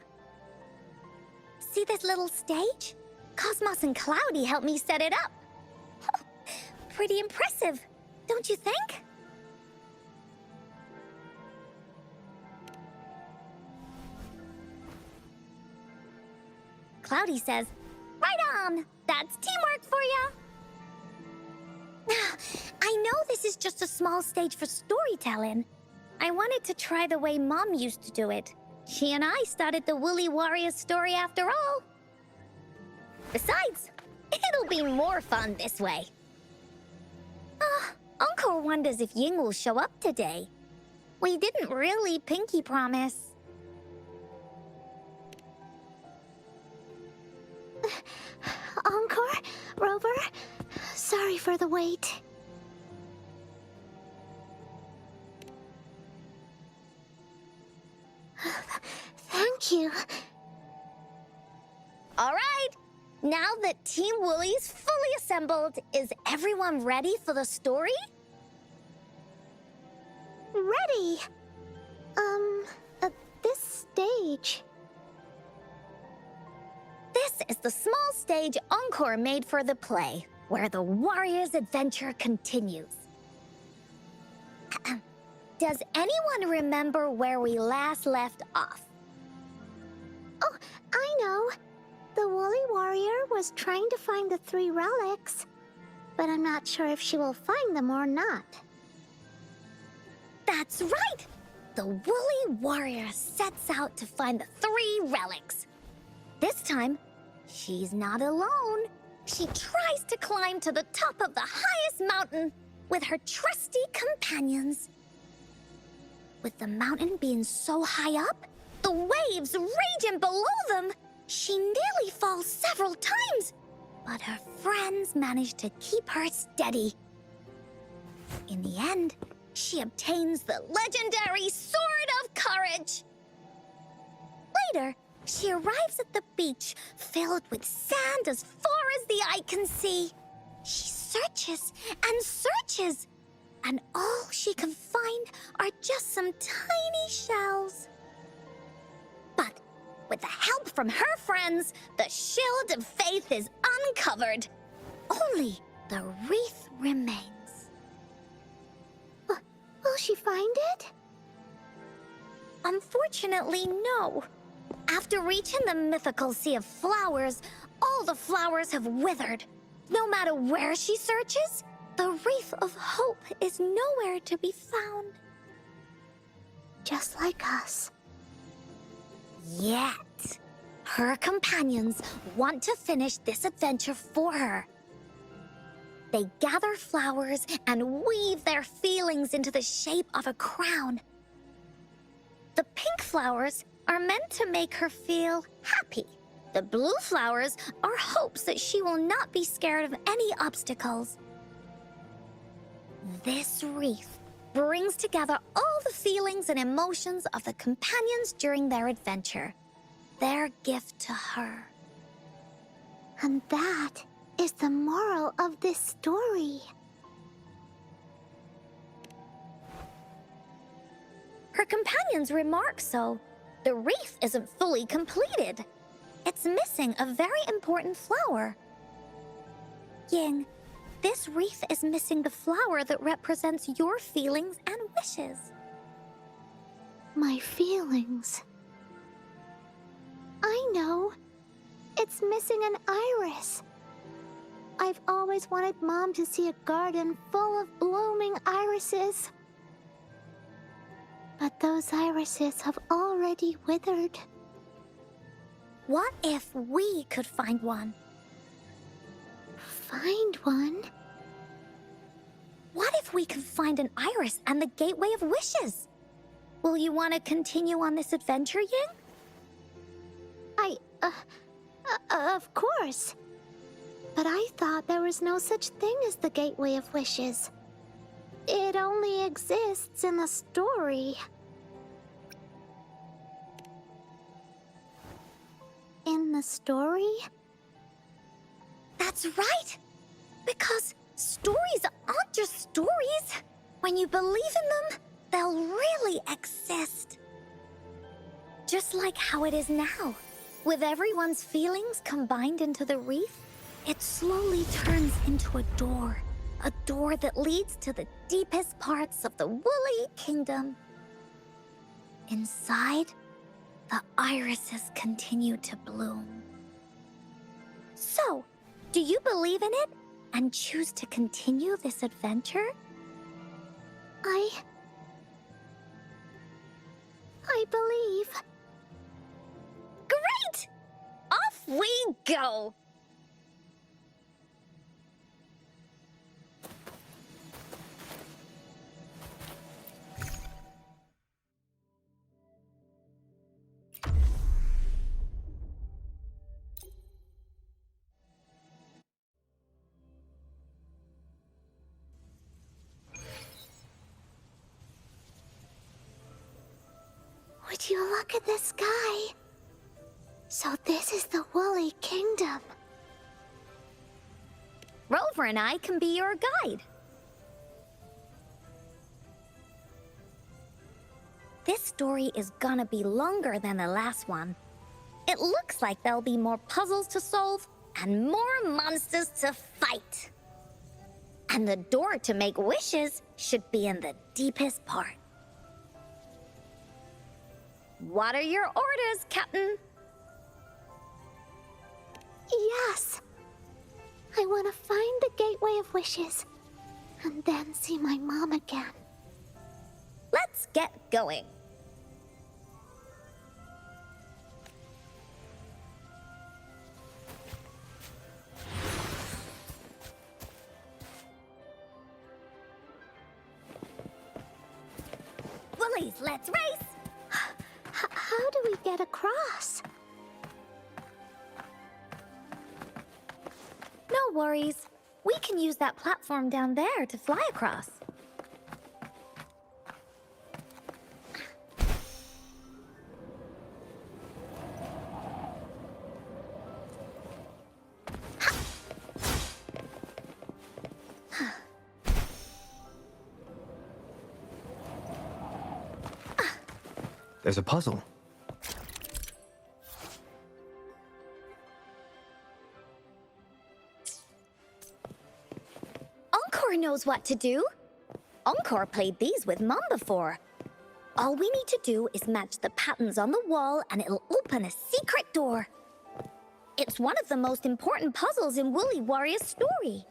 See this little stage? Cosmos and Cloudy helped me set it up. Pretty impressive, don't you think? Cloudy says, right on! That's teamwork for ya! I know this is just a small stage for storytelling. I wanted to try the way Mom used to do it. She and I started the Woolly Warriors story after all. Besides, it'll be more fun this way. Encore wonders if Ying will show up today. We didn't really pinky promise. Encore? Rover? Sorry for the wait. Thank you. All right, now that Team Woolly's fully assembled, is everyone ready for the story? Ready. This stage. This is the small stage Encore made for the play, where the warrior's adventure continues. Does anyone remember where we last left off? Oh, I know. The Woolly Warrior was trying to find the 3 relics, but I'm not sure if she will find them or not. That's right! the Woolly Warrior sets out to find the 3 relics. This time, she's not alone. She tries to climb to the top of the highest mountain with her trusty companions. With the mountain being so high up, the waves raging below them, she nearly falls several times, but her friends manage to keep her steady. In the end, she obtains the legendary Sword of Courage. Later, she arrives at the beach filled with sand as far as the eye can see. She searches and searches, and all she can find are just some tiny shells. But with the help from her friends, the Shield of Faith is uncovered. Only the wreath remains. Will she find it? Unfortunately, no. After reaching the mythical Sea of Flowers, all the flowers have withered. No matter where she searches, the Wreath of Hope is nowhere to be found. Just like us. Yet, her companions want to finish this adventure for her. They gather flowers and weave their feelings into the shape of a crown. The pink flowers are meant to make her feel happy. The blue flowers are hopes that she will not be scared of any obstacles. This wreath brings together all the feelings and emotions of the companions during their adventure. Their gift to her. And that is the moral of this story. Her companions remark so. The wreath isn't fully completed. It's missing a very important flower. Ying, this wreath is missing the flower that represents your feelings and wishes. My feelings. I know. It's missing an iris. I've always wanted Mom to see a garden full of blooming irises. But those irises have already withered. What if we could find one? Find one? What if we could find an iris and the Gateway of Wishes? Will you want to continue on this adventure, Ying? Of course. But I thought there was no such thing as the Gateway of Wishes. It only exists in the story. In the story? That's right! Because stories aren't just stories. When you believe in them, they'll really exist. Just like how it is now. With everyone's feelings combined into the wreath, it slowly turns into a door that leads to the deepest parts of the Woolly Kingdom. Inside, the irises continue to bloom. So, do you believe in it and choose to continue this adventure? I believe. Great! Off we go! Would you look at the sky? So this is the Woolly Kingdom. Rover and I can be your guide. This story is gonna be longer than the last one. It looks like there'll be more puzzles to solve and more monsters to fight. And the door to make wishes should be in the deepest part. What are your orders, Captain? Yes. I want to find the Gateway of Wishes and then see my mom again. Let's get going. Woolies, let's race! How do we get across? No worries. We can use that platform down there to fly across. There's a puzzle. Encore knows what to do. Encore played these with Mom before. All we need to do is match the patterns on the wall and it'll open a secret door. It's one of the most important puzzles in Woolly Warrior's story.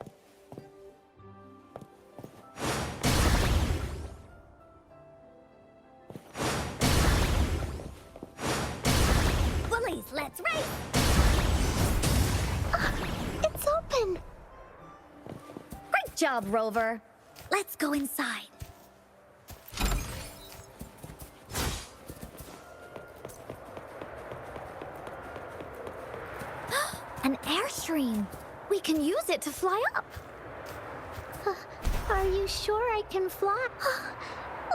Woolies, let's race! It's open. Great job, Rover. Let's go inside. An airstream. We can use it to fly up. Are you sure I can fly?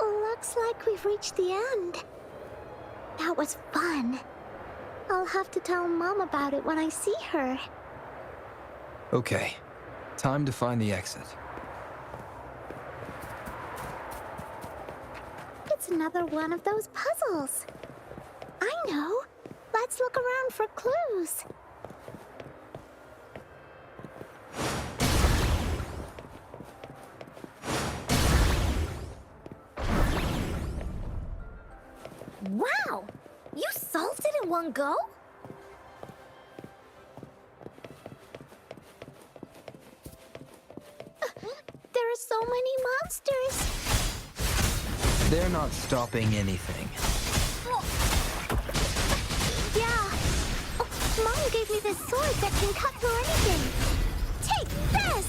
Looks like we've reached the end. That was fun. I'll have to tell Mom about it when I see her. Okay, time to find the exit. It's another one of those puzzles. I know. Let's look around for clues. Wow! You solved it in one go? There are so many monsters. They're not stopping anything. Yeah. Oh, Mom gave me this sword that can cut through anything. Take this!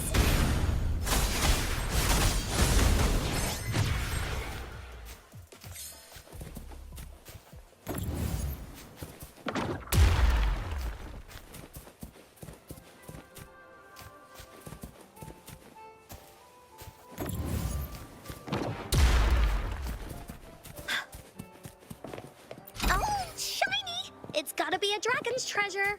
Oh, shiny! It's gotta be a dragon's treasure.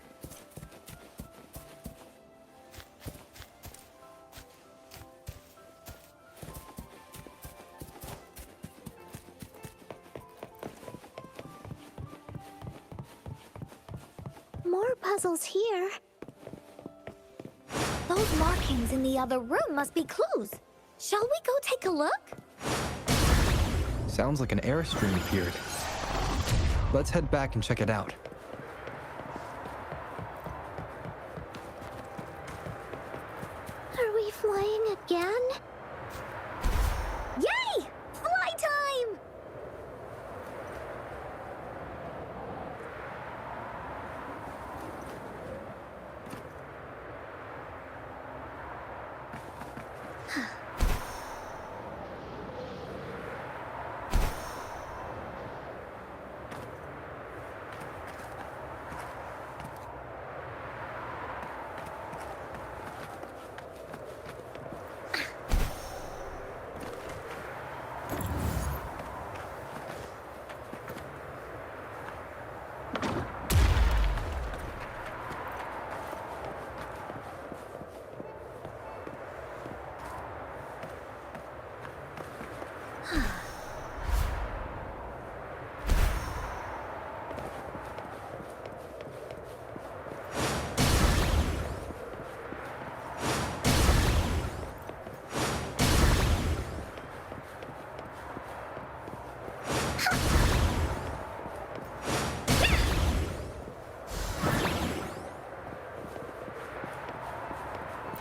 More puzzles here. Those markings in the other room must be clues. Shall we go take a look? Sounds like an airstream appeared. Let's head back and check it out. Are we flying again? Yay! Fly time!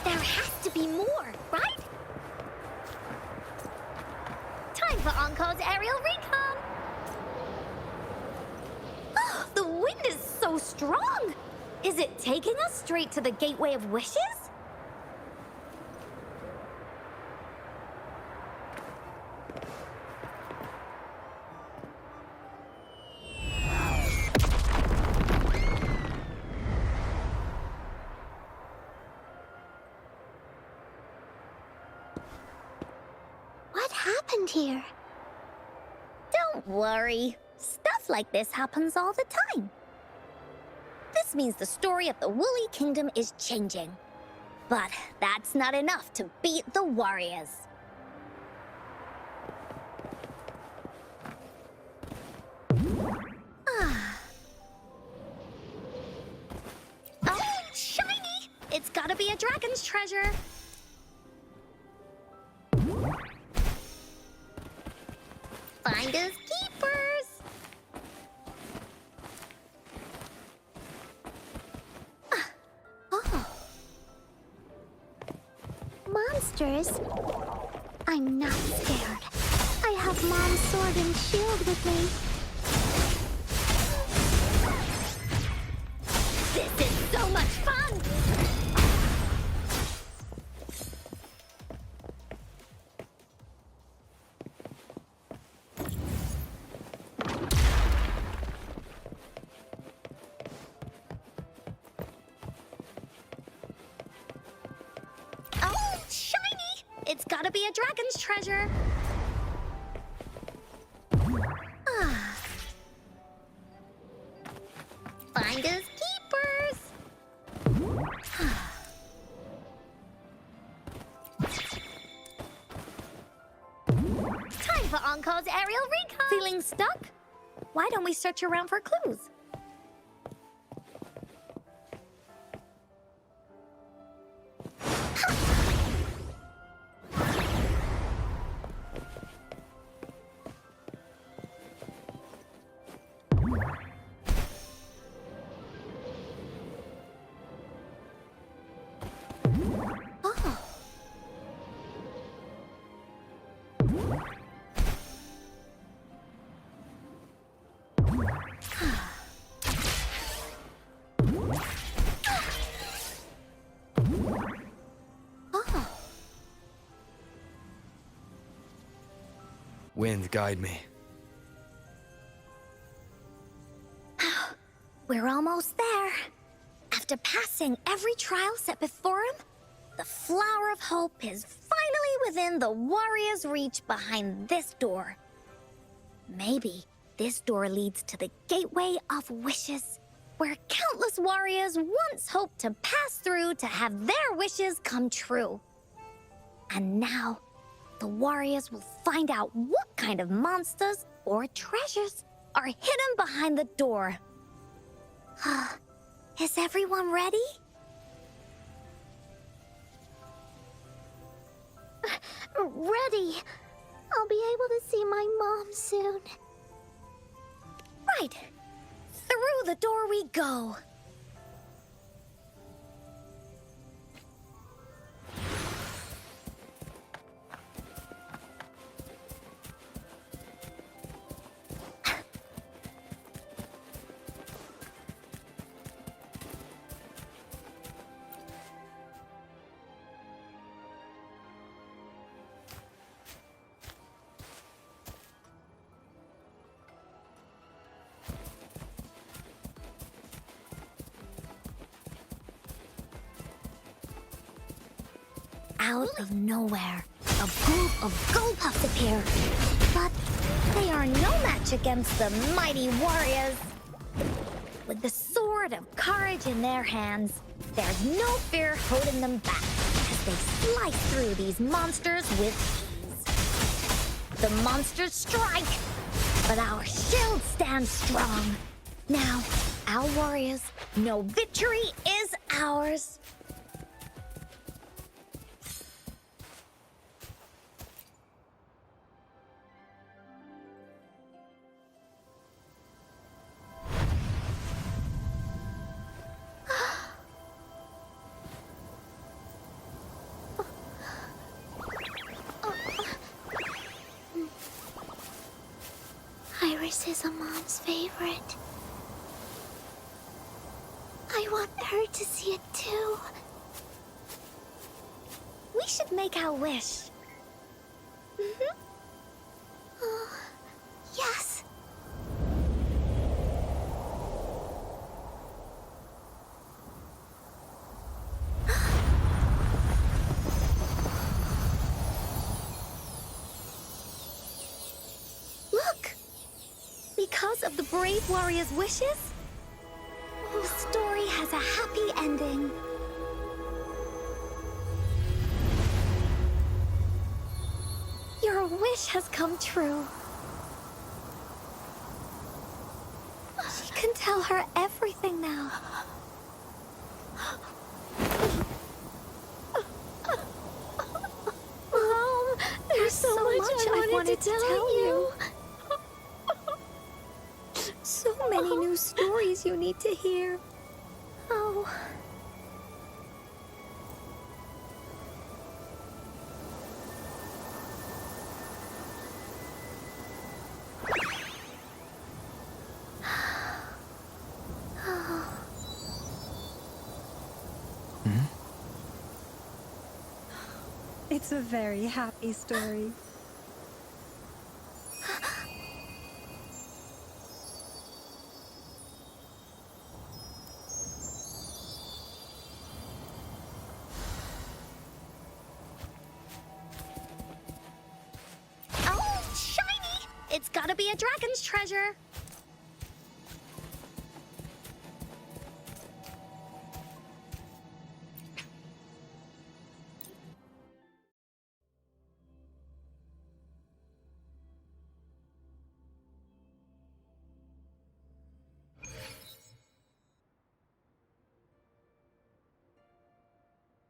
There has to be more, right? Time for Encore's aerial recon! Oh, the wind is so strong! Is it taking us straight to the Gateway of Wishes? happened here? Don't worry. Stuff like this happens all the time. This means the story of the Woolly Kingdom is changing. But that's not enough to beat the warriors. Oh, shiny! It's gotta be a dragon's treasure. Finders keepers. Oh. Monsters? I'm not scared. I have Mom's sword and shield with me. This is so much fun! Oh, shiny! It's gotta be a dragon's treasure. Finders keepers. Time for Encore's aerial recon. Feeling stuck? Why don't we search around for clues? Wind, guide me. We're almost there. After passing every trial set before him, the Flower of Hope is finally within the warrior's reach behind this door. Maybe this door leads to the Gateway of Wishes, where countless warriors once hoped to pass through to have their wishes come true. And now, the warriors will find out what kind of monsters or treasures are hidden behind the door. Is everyone ready? Ready. I'll be able to see my mom soon. Right. Through the door we go. Out of nowhere, a group of gold puffs appear. But they are no match against the mighty warriors. With the sword of courage in their hands, there's no fear holding them back as they slice through these monsters with ease. The monsters strike, but our shield stands strong. Now, our warriors know victory is ours. Iris is a mom's favorite. I want her to see it too. We should make our wish. Yes. because of the brave warrior's wishes, the story has a happy ending. Your wish has come true. She can tell her everything now. Mom, there's so much I wanted to tell you. So many new stories you need to hear. Oh. It's a very happy story. Oh, shiny! It's gotta be a dragon's treasure.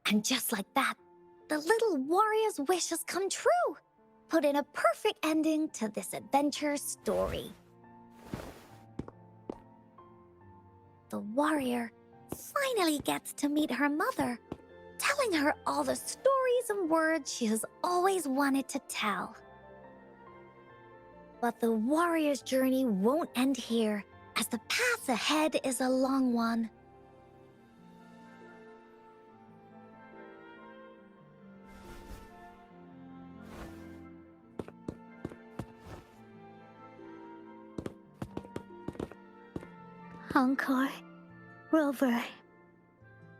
And just like that, the little warrior's wish has come true, put in a perfect ending to this adventure story. The warrior finally gets to meet her mother, telling her all the stories and words she has always wanted to tell. But the warrior's journey won't end here, as the path ahead is a long one. Encore, Rover,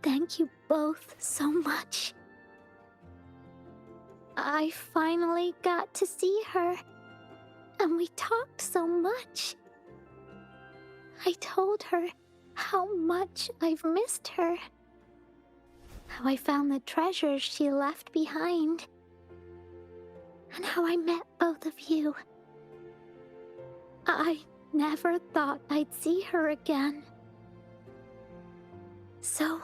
thank you both so much. I finally got to see her, and we talked so much. I told her how much I've missed her, how I found the treasures she left behind, and how I met both of you. I never thought I'd see her again. So,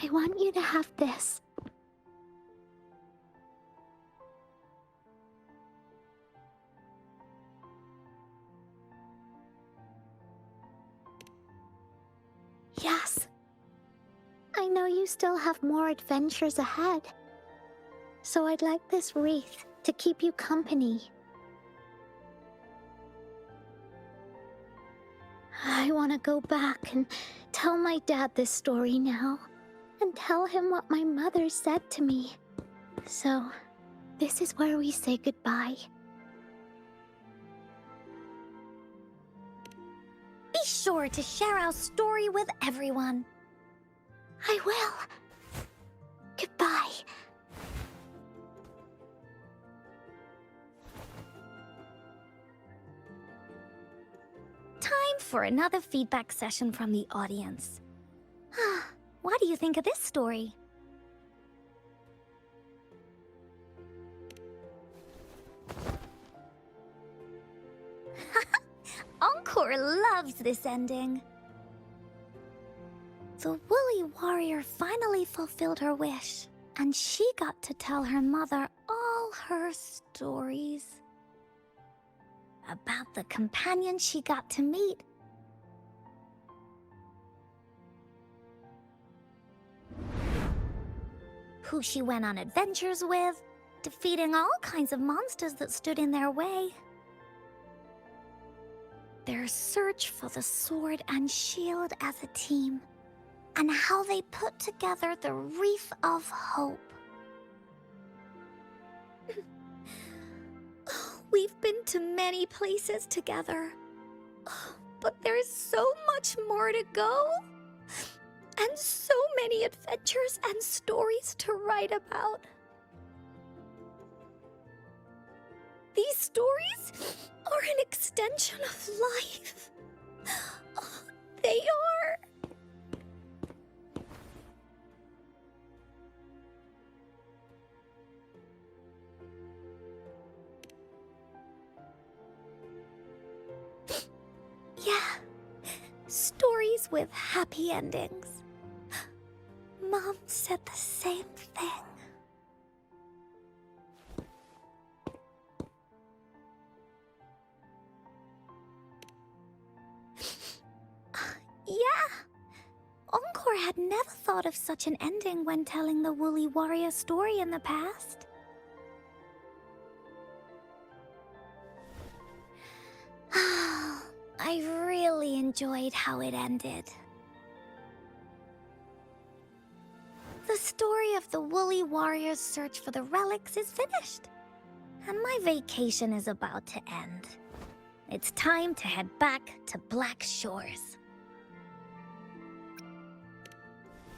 I want you to have this. Yes. I know you still have more adventures ahead. So I'd like this wreath to keep you company. I want to go back and tell my dad this story now, and tell him what my mother said to me. So, this is where we say goodbye. Be sure to share our story with everyone. I will. Goodbye. Time for another feedback session from the audience. What do you think of this story? Encore loves this ending. The woolly warrior finally fulfilled her wish, and she got to tell her mother all her stories about the companion she got to meet. Who she went on adventures with, defeating all kinds of monsters that stood in their way. Their search for the sword and shield as a team, and how they put together the Wreath of Hope. We've been to many places together, but there's so much more to go, and so many adventures and stories to write about. These stories are an extension of life. Oh, they are. Yeah, stories with happy endings. Mom said the same thing. Yeah. Encore had never thought of such an ending when telling the Woolly Warrior story in the past. I really enjoyed how it ended. The story of the Woolly Warrior's search for the relics is finished, and my vacation is about to end. It's time to head back to Black Shores.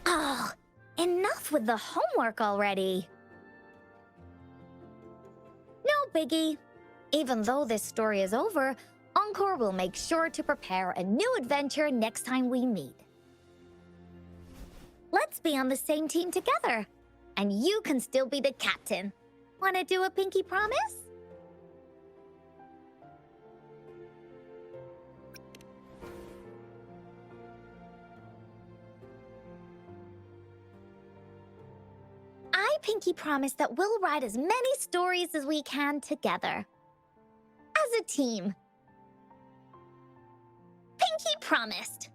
Oh, enough with the homework already. No biggie. Even though this story is over, Encore will make sure to prepare a new adventure next time we meet. Let's be on the same team together, and you can still be the captain. Wanna do a pinky promise? I pinky promise that we'll write as many stories as we can together. As a team. Pinky promised.